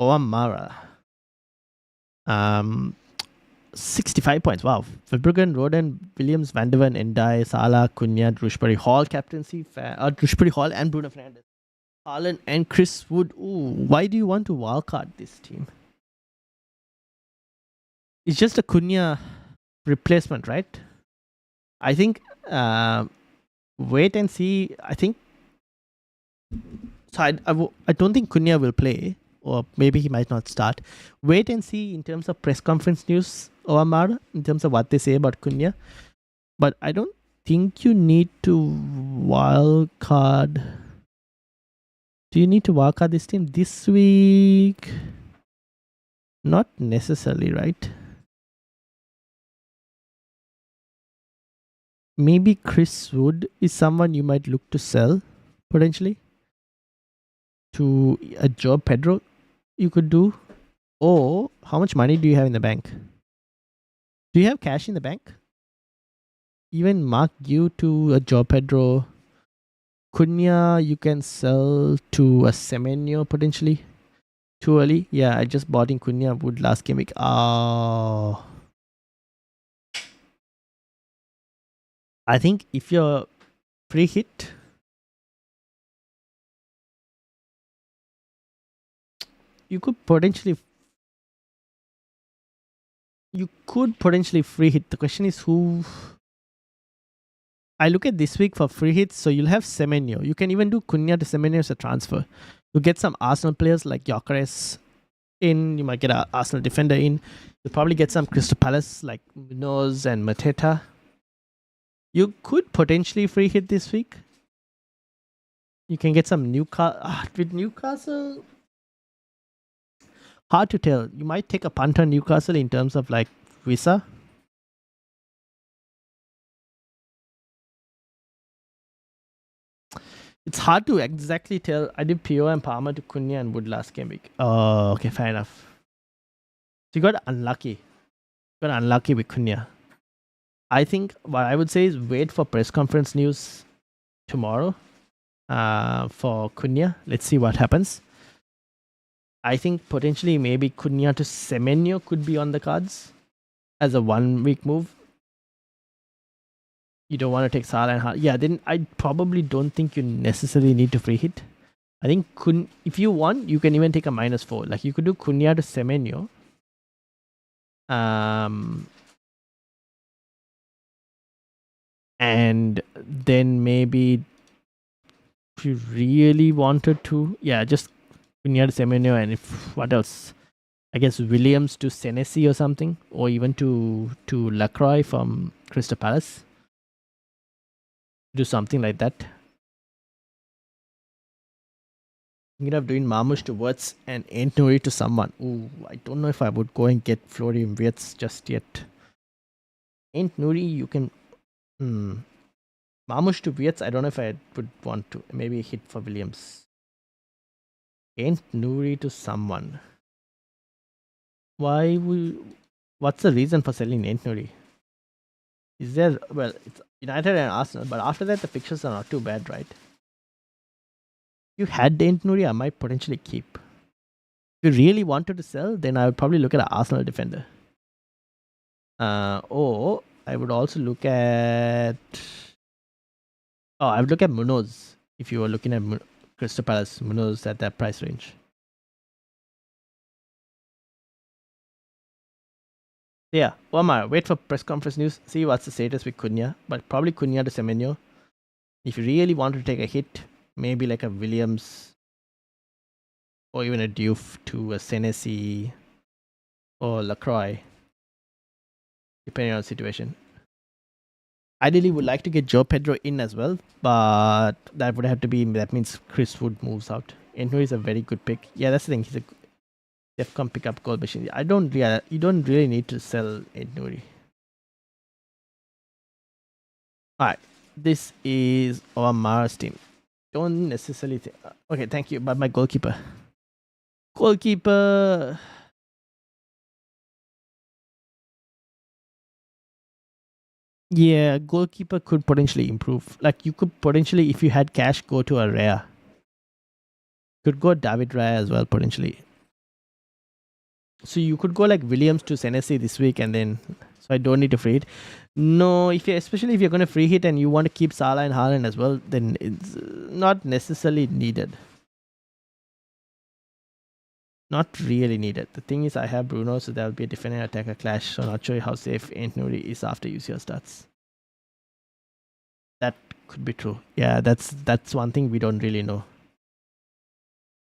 Oamara. 65 points. Wow. Verbruggen, Roden, Williams, Van de Ven, Endai, Salah, Cunha, Drewsbury Hall captaincy. Drewsbury Hall and Bruno Fernandes. Haaland and Chris Wood. Ooh, why do you want to wildcard this team? It's just a Cunha replacement, right? I think wait and see. I think so. I don't think Cunha will play, or maybe he might not start. Wait and see in terms of press conference news, Omar, in terms of what they say about Cunha. But I don't think you need to wildcard. Do you need to wildcard this team this week? Not necessarily, right? Maybe Chris Wood is someone you might look to sell, potentially. To a Joe Pedro, you could do. Or how much money do you have in the bank? Do you have cash in the bank? Even Mark you to a Joe Pedro. Cunha, you can sell to a Semenyo potentially. Too early? Yeah, I just bought in Cunha Wood last game week. Oh. I think if you're free hit, you could potentially free hit. The question is who. I look at this week for free hits, so you'll have Semenyo. You can even do Cunha to Semenyo as a transfer. You get some Arsenal players like Gyökeres in. You might get an Arsenal defender in. You'll probably get some Crystal Palace like Munoz and Mateta. You could potentially free hit this week. You can get some Newcastle. With Newcastle, hard to tell. You might take a punt on Newcastle in terms of like Visa. It's hard to exactly tell. I did PO and Palmer to Cunha and Wood last game week. Oh, okay, fair enough. So you got unlucky. You got unlucky with Cunha. I think what I would say is wait for press conference news tomorrow for Cunha. Let's see what happens. I think potentially maybe Cunha to Semenyo could be on the cards as a 1 week move. You don't want to take Salah and Haaland. Yeah, then I probably don't think you necessarily need to free hit. I think if you want, you can even take a -4. Like you could do Cunha to Semenyo. And then maybe if you really wanted to, yeah, just Cunha to Semenyo, and if what else? I guess Williams to Senesi or something, or even to Lacroix from Crystal Palace. Do something like that. Thinking of doing Marmoush to Wirtz and Ain't Nuri to someone. Ooh, I don't know if I would go and get Florian Wirtz just yet. Ain't Nuri, you can. Marmoush to Wirtz, I don't know if I would want to. Maybe a hit for Williams. Ain't Nuri to someone. Why would? What's the reason for selling Ain't Nuri? Is there? Well, it's United and Arsenal, but after that the fixtures are not too bad, right? You had Ain't Nuri, I might potentially keep. If you really wanted to sell, then I would probably look at an Arsenal defender. Or I would also look at. Oh, I would look at Munoz if you were looking at Crystal Palace. Munoz at that price range. Yeah, Omar, wait for press conference news. See what's the status with Cunha, but probably Cunha to Semenyo. If you really want to take a hit, maybe like a Williams or even a Diouf to a Senesi or Lacroix, depending on the situation. Ideally, would like to get Joe Pedro in as well, but that would have to be. That means Chris Wood moves out. Endo is a very good pick. Yeah, that's the thing. He's a DEFCON pickup goal machine. You don't really need to sell Nuri. Alright, this is our Mars team. Don't necessarily think. Okay, thank you. But my goalkeeper. Yeah, goalkeeper could potentially improve. Like you could potentially, if you had cash, go to a rare. Could go David Raya as well potentially. So you could go like Williams to Senesi this week, and then so I don't need to free hit. No, especially if you're going to free hit and you want to keep Salah and Haaland as well, then it's not necessarily needed. Not really needed. The thing is, I have Bruno, so there will be a defender attacker clash. So not sure how safe Ain't Nuri is after UCL starts. That could be true. Yeah, that's one thing we don't really know.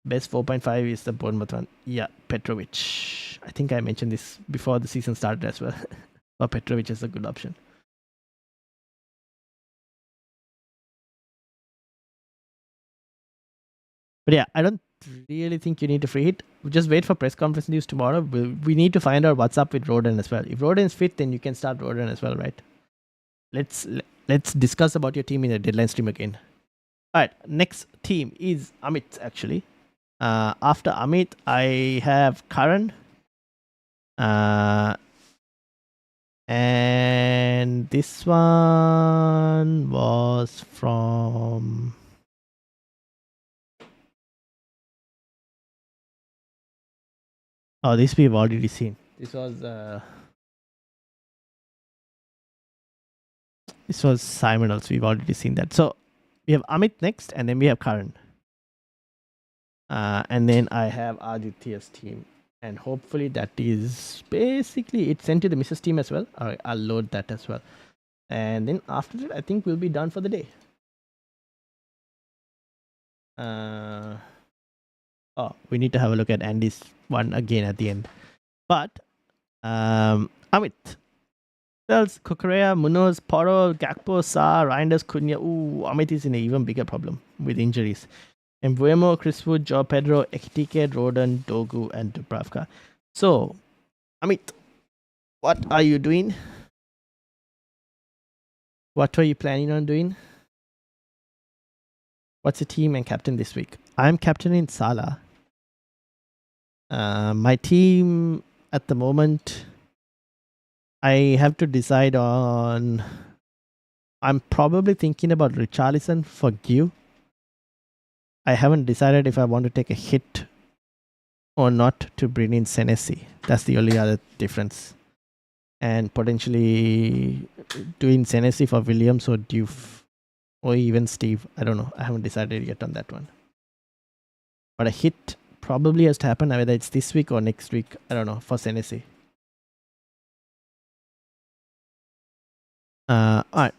Best 4.5 is the Bournemouth one. Yeah, Petrovic. I think I mentioned this before the season started as well. But Petrovic is a good option. But yeah, I don't really think you need to free hit. Just wait for press conference news tomorrow. We need to find out what's up with Roden as well. If Roden's fit, then you can start Roden as well, right? Let's discuss about your team in the deadline stream again. All right, next team is Amit actually. After Amit, I have Karan. And this one was from. Oh, this we've already seen. This was Simon also. We've already seen that. So we have Amit next, and then we have Karan. And then I have Aditya's team. And hopefully that is basically it's sent to the Mrs. team as well. All right, I'll load that as well. And then after that, I think we'll be done for the day. We need to have a look at Andy's one again at the end. But Amit, Sells Kukurea, Munoz, Poro, Gakpo, Sa, Reinders, Cunha. Ooh, Amit is in an even bigger problem with injuries. Mbuemo, Chris Wood, Joe Pedro, Ekitike, Rodan, Dogu, and Dubravka. So, Amit, what are you doing? What were you planning on doing? What's the team and captain this week? I'm captaining Salah. My team at the moment, I have to decide on. I'm probably thinking about Richarlison for Gio. I haven't decided if I want to take a hit or not to bring in Senesi. That's the only other difference. And potentially doing Senesi for Williams or Diouf or even Steve. I don't know. I haven't decided yet on that one. But a hit probably has to happen, whether it's this week or next week. I don't know, for Senesi. Alright.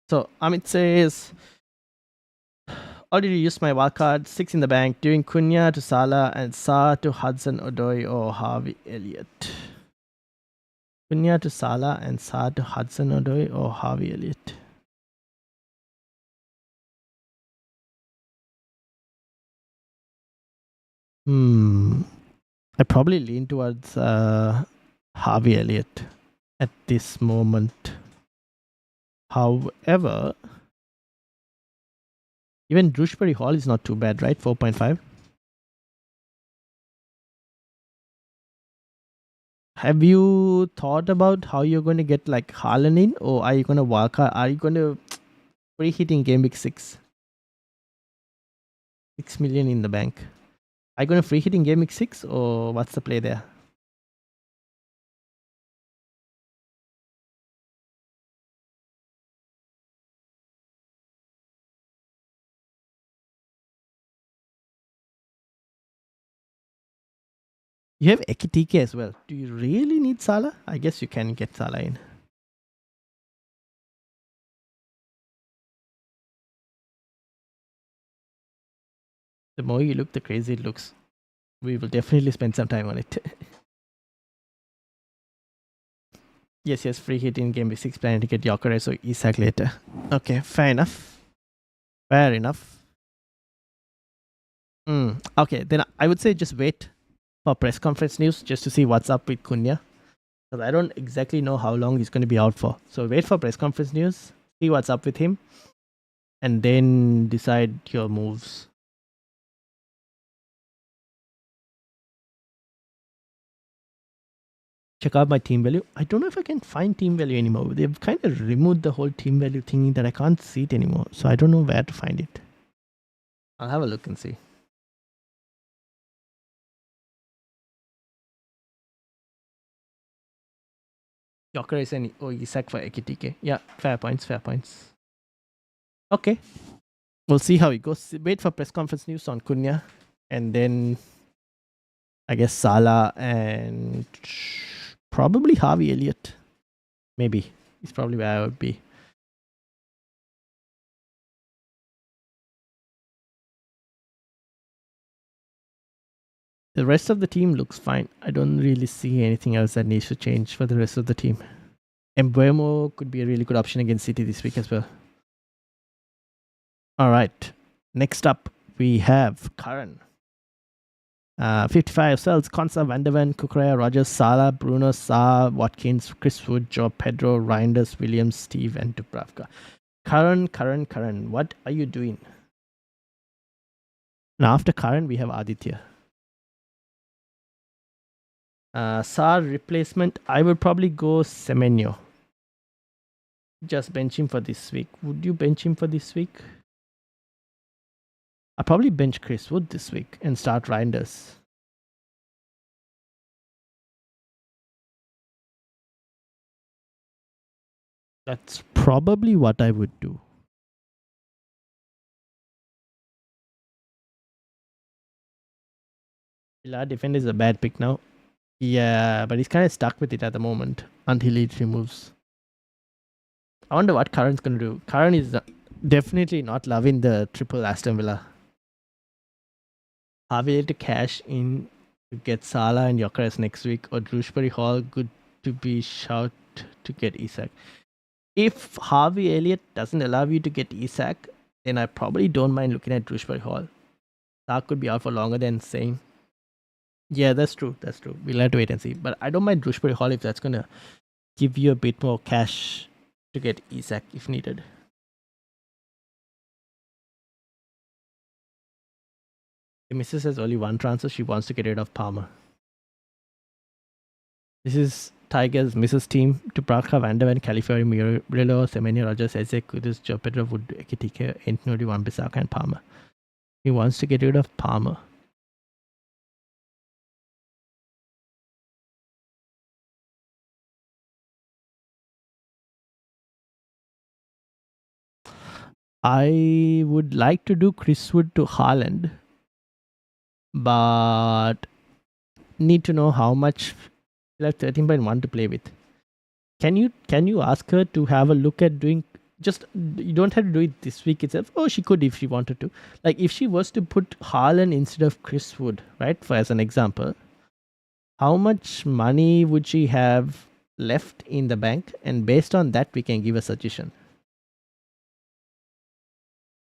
So Amit says, already used my wildcard, 6 in the bank, doing Cunha to Salah and Sa to Hudson Odoi or Harvey Elliott. Cunha to Salah and Sa to Hudson Odoi or Harvey Elliott. I probably lean towards Harvey Elliott at this moment. However, even Drewsbury Hall is not too bad, right? 4.5. Have you thought about how you're going to get like Haaland in, or are you going to are you going to free hit in game week 6? 6 million in the bank. Are you going to free hit in game week 6, or what's the play there? You have Ekitike as well. Do you really need Salah? I guess you can get Salah in. The more you look, the crazier it looks. We will definitely spend some time on it. Yes, free hit in game week 6, planning to get Gyökeres or Isak later. Okay, fair enough. Fair enough. Okay, then I would say just wait for press conference news just to see what's up with Cunha. Because I don't exactly know how long he's going to be out for. So wait for press conference news, see what's up with him, and then decide your moves. Check out my team value. I don't know if I can find team value anymore. They've kind of removed the whole team value thingy that I can't see it anymore. So I don't know where to find it. I'll have a look and see. Gyökeres and Isak for Ekitike. Yeah, fair points. Okay. We'll see how it goes. Wait for press conference news on Cunha. And then I guess Salah and probably Harvey Elliott. Maybe. He's probably where I would be. The rest of the team looks fine. I don't really see anything else that needs to change for the rest of the team. Mbuemo could be a really good option against City this week as well. All right. Next up, we have Karan. 55 sells Konsa, Van de Ven, Kukurea, Rogers, Salah, Bruno, Sa, Watkins, Chris Wood, Joe Pedro, Reinders, Williams, Steve, and Dubravka. Karan, what are you doing? Now, after Karan, we have Aditya. Sa replacement, I would probably go Semenyo. Just bench him for this week. Would you bench him for this week? I'll probably bench Chris Wood this week and start Reinders. That's probably what I would do. Villa defender is a bad pick now. Yeah, but he's kind of stuck with it at the moment until it removes. I wonder what Karan's going to do. Karan is definitely not loving the triple Aston Villa. Harvey to cash in to get Salah and Gyökeres next week, or Drewsbury Hall, good to be shout to get Isak. If Harvey Elliott doesn't allow you to get Isak, then I probably don't mind looking at Drewsbury Hall. That could be out for longer than saying. Yeah, that's true. That's true. We'll have to wait and see. But I don't mind Drewsbury Hall if that's gonna give you a bit more cash to get Isak if needed. The missus has only one transfer. She wants to get rid of Palmer. This is Tigers Mrs. team to Prakha, Vandervan, California, Murillo, Semenya, Rogers, Ezek, Kudus, Joe Pedro, Wood, Ekitike, Antonio, Wan Bissaka, and Palmer. He wants to get rid of Palmer. I would like to do Chris Wood to Haaland, but need to know how much. We'll have 13.1 to play with. Can you ask her to have a look at doing just, you don't have to do it this week itself. Oh, she could if she wanted to. Like if she was to put Haaland instead of Chris Wood, right? For as an example, how much money would she have left in the bank? And based on that, we can give a suggestion.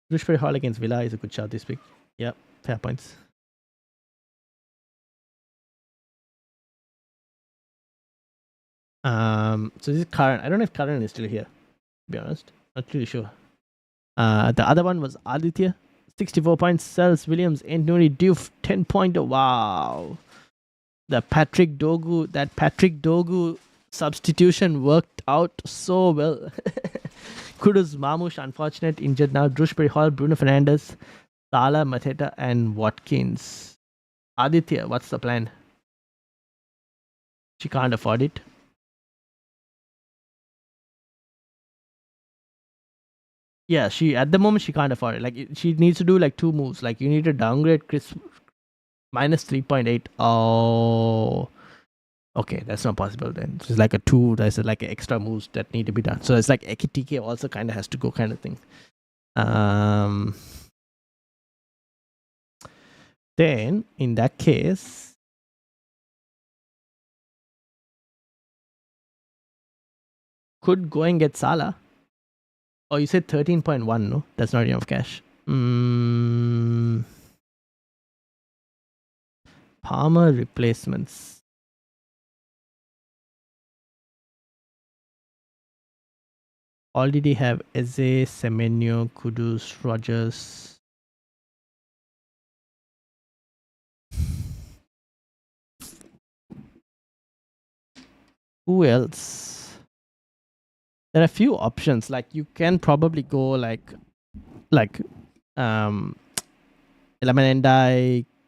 Drewsbury Hall against Villa is a good shot this week. Yeah, fair points. So this is Karan. I don't know if Karan is still here, to be honest. Not really sure. The other one was Aditya. 64 points. Sells Williams. Nuri Diouf. 10 pointer. Wow. That Patrick Dogu substitution worked out so well. Kudus, Marmoush, unfortunate, injured now. Drewsbury Hall, Bruno Fernandes, Salah, Mateta, and Watkins. Aditya, what's the plan? She can't afford it. Yeah, at the moment she can't afford it. Like she needs to do like 2 moves. Like you need to downgrade Chris minus 3.8. Oh, okay, that's not possible then. It's like a 2. There's like extra moves that need to be done. So it's like Ekitike also kind of has to go, kind of thing. Then in that case, could go and get Salah. Oh, you said 13.1, no? That's not enough cash. Palmer replacements. Already have Eze, Semenyo, Kudus, Rogers. Who else? There are a few options. Like you can probably go like Elamanendai,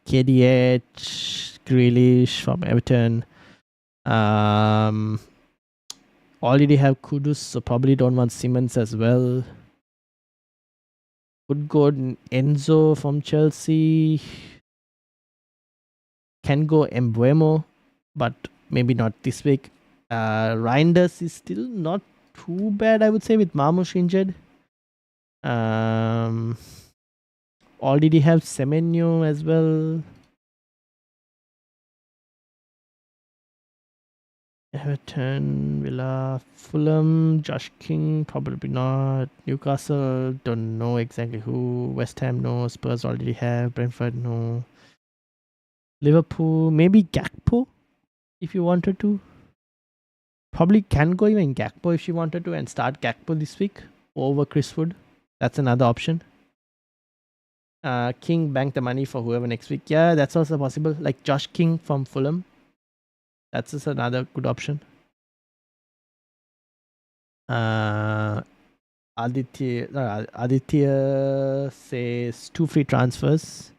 KDH, Grealish from Everton. Already have Kudus, so probably don't want Simmons as well. Could go Enzo from Chelsea. Can go Embuemo, but maybe not this week. Reinders is still not too bad, I would say, with Marmoush injured. Already have Semenyo as well. Everton, Villa, Fulham, Josh King, probably not. Newcastle, don't know exactly who. West Ham, no. Spurs already have. Brentford, no. Liverpool, maybe Gakpo, if you wanted to. Probably can go even Gakpo if she wanted to and start Gakpo this week over Chris Wood. That's another option. King, bank the money for whoever next week. Yeah, that's also possible. Like Josh King from Fulham. That's just another good option. Aditya says 2 free transfers.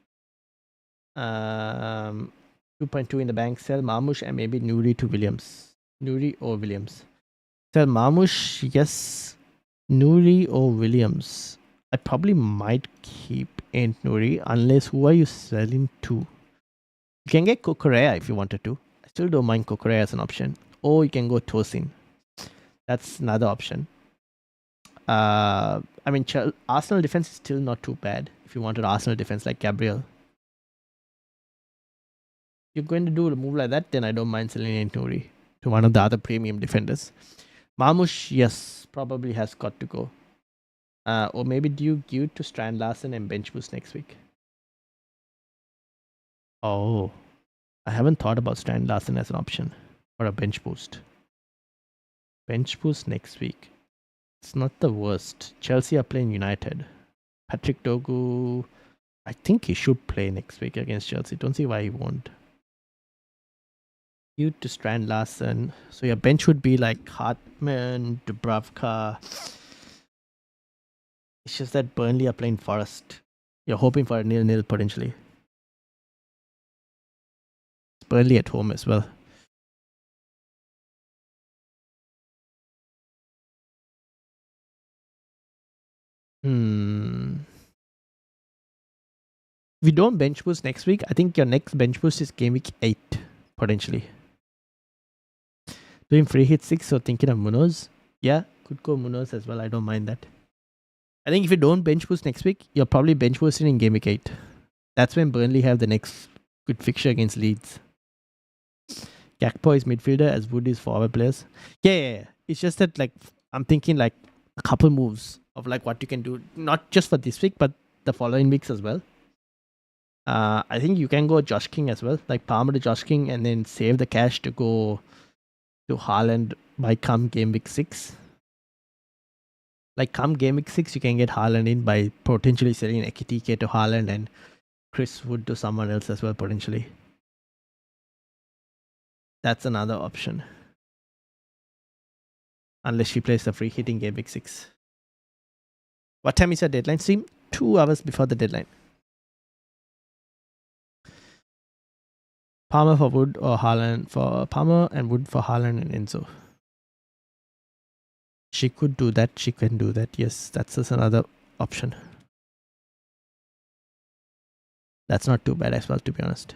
2.2 in the bank. Sell Marmoush and maybe Nuri to Williams. Nuri or Williams. Sell Marmoush, yes. Nuri or Williams. I probably might keep Ant Nuri unless who are you selling to? You can get Kokorea if you wanted to. I still don't mind Kokorea as an option. Or you can go Tosin. That's another option. I mean, Arsenal defense is still not too bad if you wanted Arsenal defense like Gabriel. If you're going to do a move like that, then I don't mind selling Ant Nuri. to one of the other premium defenders. Marmush, yes, probably has got to go. Or maybe do you give to Strand Larsen and bench boost next week? Oh, I haven't thought about Strand Larsen as an option for a bench boost. Bench boost next week. It's not the worst. Chelsea are playing United. Patrick Dogu, I think he should play next week against Chelsea. Don't see why he won't. You to Strand Larsen. So your bench would be like Hartman, Dubravka. It's just that Burnley are playing Forest. You're hoping for a 0-0 potentially. It's Burnley at home as well. If you don't bench boost next week, I think your next bench boost is game week 8, potentially. Doing free hit 6, so thinking of Munoz. Yeah, could go Munoz as well. I don't mind that. I think if you don't bench boost next week, you're probably bench boosting in game week 8. That's when Burnley have the next good fixture against Leeds. Gakpo is midfielder as Wood is forward players. Yeah. It's just that like I'm thinking like a couple moves of like what you can do, not just for this week, but the following weeks as well. I think you can go Josh King as well, like Palmer to Josh King, and then save the cash to go to Haaland by come game week 6. Like come game week 6, you can get Haaland in by potentially selling Ekitike to Haaland and Chris Wood to someone else as well, potentially. That's another option. Unless she plays the free hitting game week 6. What time is your deadline stream? 2 hours before the deadline. Palmer for Wood or Haaland for Palmer and Wood for Haaland and Enzo. She could do that. She can do that. Yes, that's just another option. That's not too bad as well, to be honest.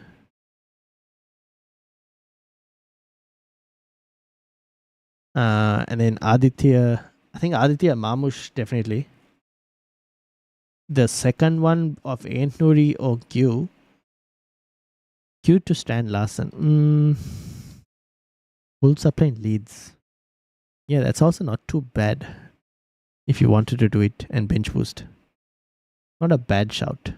And then Aditya. I think Aditya Mamush definitely. The second one of Aint Nuri or Q. Q to Stan Larsen. Wolves are playing Leeds. Yeah, that's also not too bad if you wanted to do it and bench boost. Not a bad shout.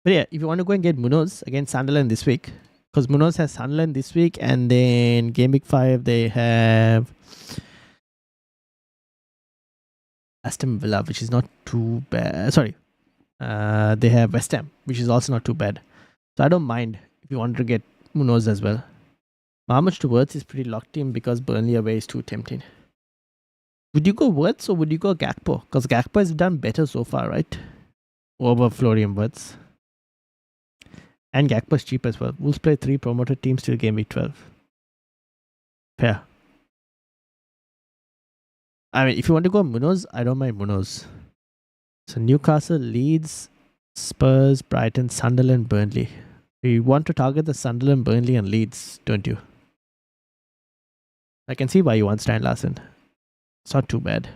But yeah, if you want to go and get Munoz against Sunderland this week, because Munoz has Sunderland this week, and then game week 5 they have Aston Villa, which is not too bad. Sorry, they have West Ham, which is also not too bad. So I don't mind if you want to get Munoz as well. Marmush to Wirtz is pretty locked in because Burnley away is too tempting. Would you go Wirtz or would you go Gakpo? Because Gakpo has done better so far, right? Over Florian Wirtz. And Gakpo is cheap as well. Wolves play 3 promoted teams till game week 12. Fair. I mean, if you want to go Munoz, I don't mind Munoz. So Newcastle, Leeds, Spurs, Brighton, Sunderland, Burnley. You want to target the Sunderland, Burnley and Leeds, don't you? I can see why you want Stan Larsen. It's not too bad.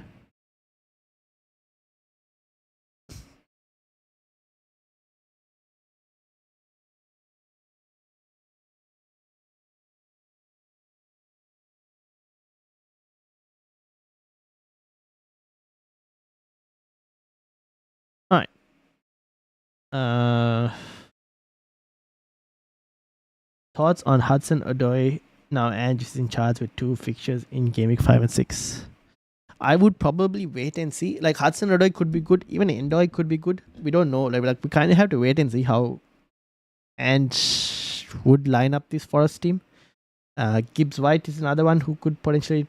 Alright. Thoughts on Hudson Odoi now Ange is in charge with 2 fixtures in game week 5 and 6. I would probably wait and see. Like Hudson Odoi could be good, even Endoy could be good. We don't know. Like we kind of have to wait and see how Ange would line up this Forest team. Gibbs White is another one who could potentially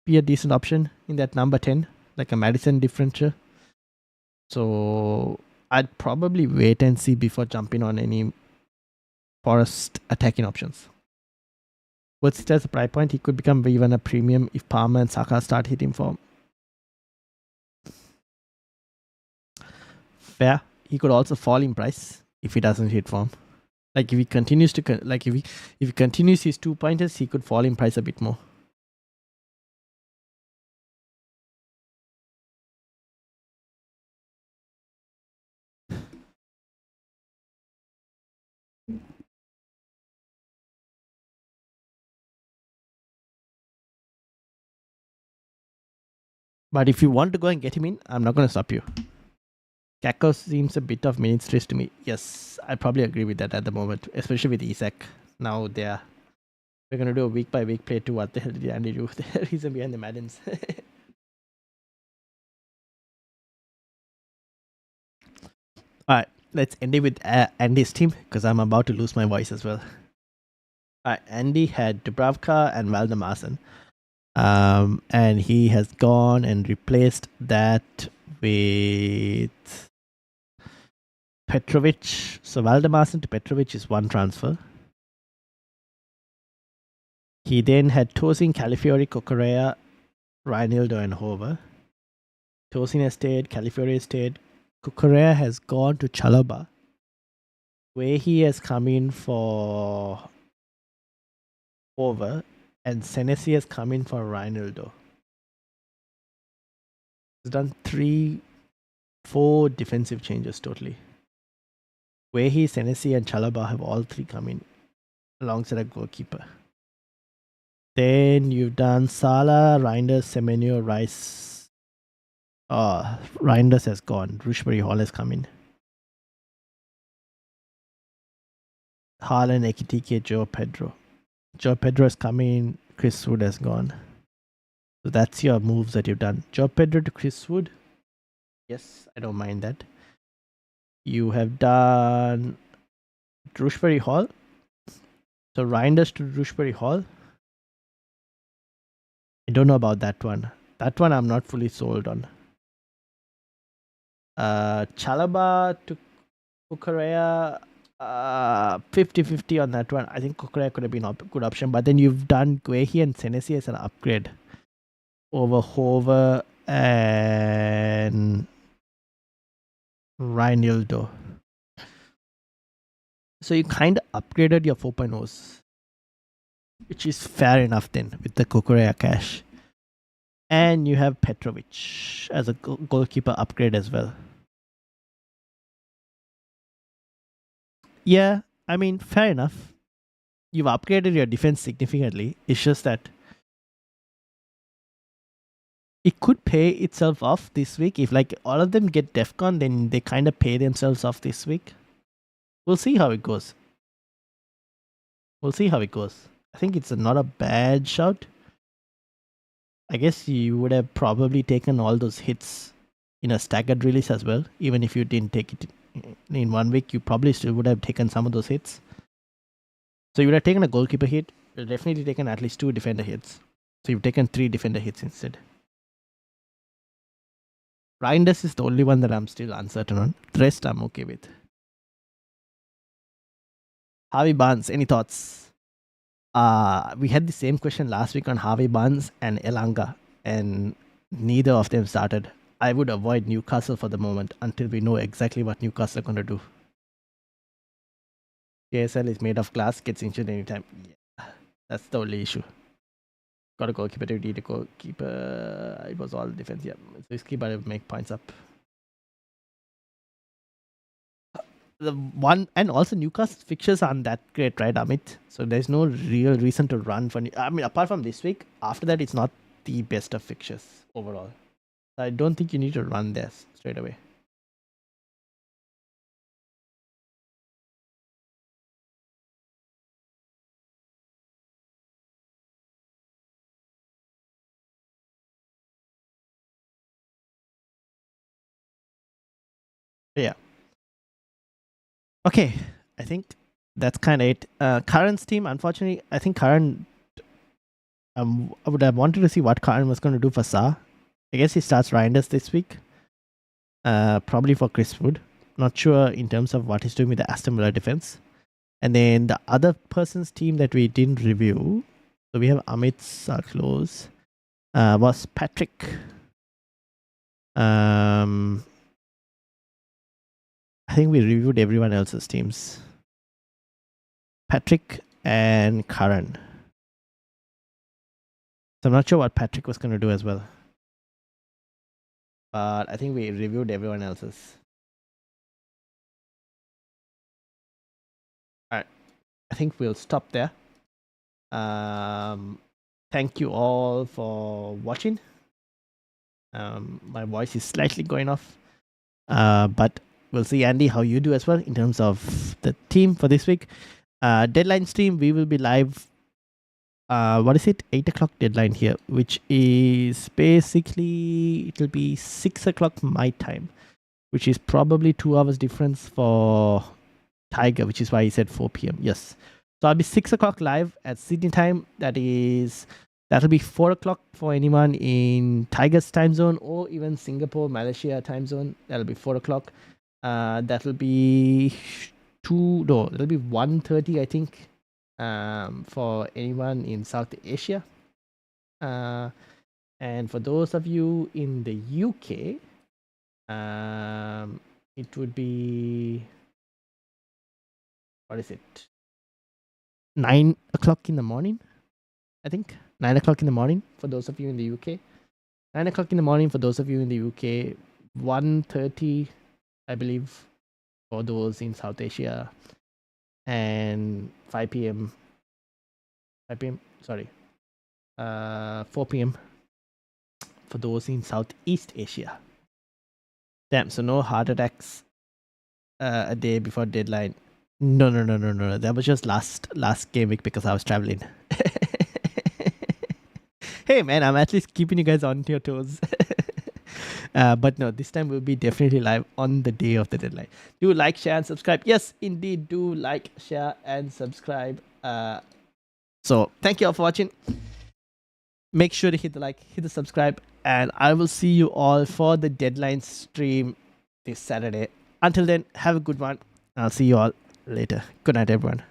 be a decent option in that number 10, like a Madison differential. So I'd probably wait and see before jumping on any Forest attacking options. What's it as a price point? He could become even a premium if Palmer and Saka start hitting form. Fair. He could also fall in price if he doesn't hit form. Like if he continues to if he continues his 2-pointers, he could fall in price a bit more. But if you want to go and get him in, I'm not going to stop you. Kako seems a bit of minute stress to me. Yes, I probably agree with that at the moment, especially with Isak. Now we're going to do a week by week play too. What the hell did Andy do? The reason behind the Maddens. All right, let's end it with Andy's team because I'm about to lose my voice as well. All right, Andy had Dubravka and Valdemarsen. And he has gone and replaced that with Petrovic. So Valdemarsen to Petrovic is one transfer. He then had Tosin, Calafiori, Cucurella, Reinildo, and Hover. Tosin has stayed, Calafiori has stayed. Cucurella has gone to Chalobah, where he has come in for Hover, and Senesi has come in for Reinildo. He's done 4 defensive changes totally. Wehi, Senesi, and Chalobah have all 3 come in alongside a goalkeeper. Then you've done Salah, Reinders, Semenyo, Rice. Reinders has gone. Rushbury Hall has come in. Haaland, Ekitike, Joe Pedro. Joe Pedro has come in. Chris Wood has gone. So that's your moves that you've done. Joe Pedro to Chris Wood. Yes, I don't mind that. You have done Shrewsbury Hall. So Reinders to Shrewsbury Hall. I don't know about that one. That one I'm not fully sold on. Chalobah to Cucurella. 50-50 on that one. I think Cucurella could have been a good option. But then you've done Guehi and Senesi as an upgrade over Hover and Reinildo. So you kind of upgraded your 4.0s, which is fair enough then with the Cucurella cash. And you have Petrovic as a goalkeeper upgrade as well. Yeah, I mean, fair enough. You've upgraded your defense significantly. It's just that it could pay itself off this week. If like all of them get DEFCON, then they kind of pay themselves off this week. We'll see how it goes. I think it's not a bad shout. I guess you would have probably taken all those hits in a staggered release as well. Even if you didn't take it in 1 week, you probably still would have taken some of those hits. So you would have taken a goalkeeper hit. You've definitely taken at least 2 defender hits. So you've taken 3 defender hits instead. Reinders is the only one that I'm still uncertain on. The rest I'm okay with. Harvey Barnes, any thoughts? We had the same question last week on Harvey Barnes and Elanga, and neither of them started. I would avoid Newcastle for the moment until we know exactly what Newcastle are going to do. KSL is made of glass, gets injured anytime. Yeah, that's the only issue. Got a goalkeeper to need a goalkeeper. It was all defense. Yeah, it's risky, but it make points up. The one and also Newcastle fixtures aren't that great, right, Amit? So there's no real reason to run for. I mean, apart from this week, after that, it's not the best of fixtures overall. I don't think you need to run there straight away. Yeah. Okay, I think that's kind of it. Karan's team, unfortunately, I think Karan. I would have wanted to see what Karan was going to do for Sa. I guess he starts Reinders this week. Probably for Chris Wood. Not sure in terms of what he's doing with the Aston Villa defense. And then the other person's team that we didn't review, so we have Amit's close, was Patrick. I think we reviewed everyone else's teams. Patrick and Karan. So I'm not sure what Patrick was going to do as well. But I think we reviewed everyone else's. All right. I think we'll stop there. Thank you all for watching. My voice is slightly going off. But we'll see, Andy, how you do as well in terms of the team for this week. Deadline stream, we will be live. What is it? 8 o'clock deadline here, which is basically, it'll be 6 o'clock my time, which is probably 2 hours difference for Tiger, which is why he said 4 p.m. Yes. So I'll be 6 o'clock live at Sydney time. That'll be 4 o'clock for anyone in Tiger's time zone or even Singapore, Malaysia time zone. That'll be 4 o'clock. That'll be 1:30, I think, for anyone in South Asia. And for those of you in the UK, it would be, what is it? 9 o'clock in the morning, I think. 9 o'clock in the morning for those of you in the UK. 9 o'clock in the morning for those of you in the UK. 1:30, I believe, for those in South Asia. And 5 p.m. 5 p.m. Sorry. 4 p.m. for those in Southeast Asia. Damn, so no heart attacks a day before deadline. No. That was just last game week because I was traveling. Hey man, I'm at least keeping you guys on your toes. But no, this time we'll be definitely live on the day of the deadline. Do like, share, and subscribe. Yes, indeed, do like, share, and subscribe. So thank you all for watching. Make sure to hit the like, hit the subscribe, and I will see you all for the deadline stream this Saturday. Until then, have a good one. I'll see you all later. Good night, everyone.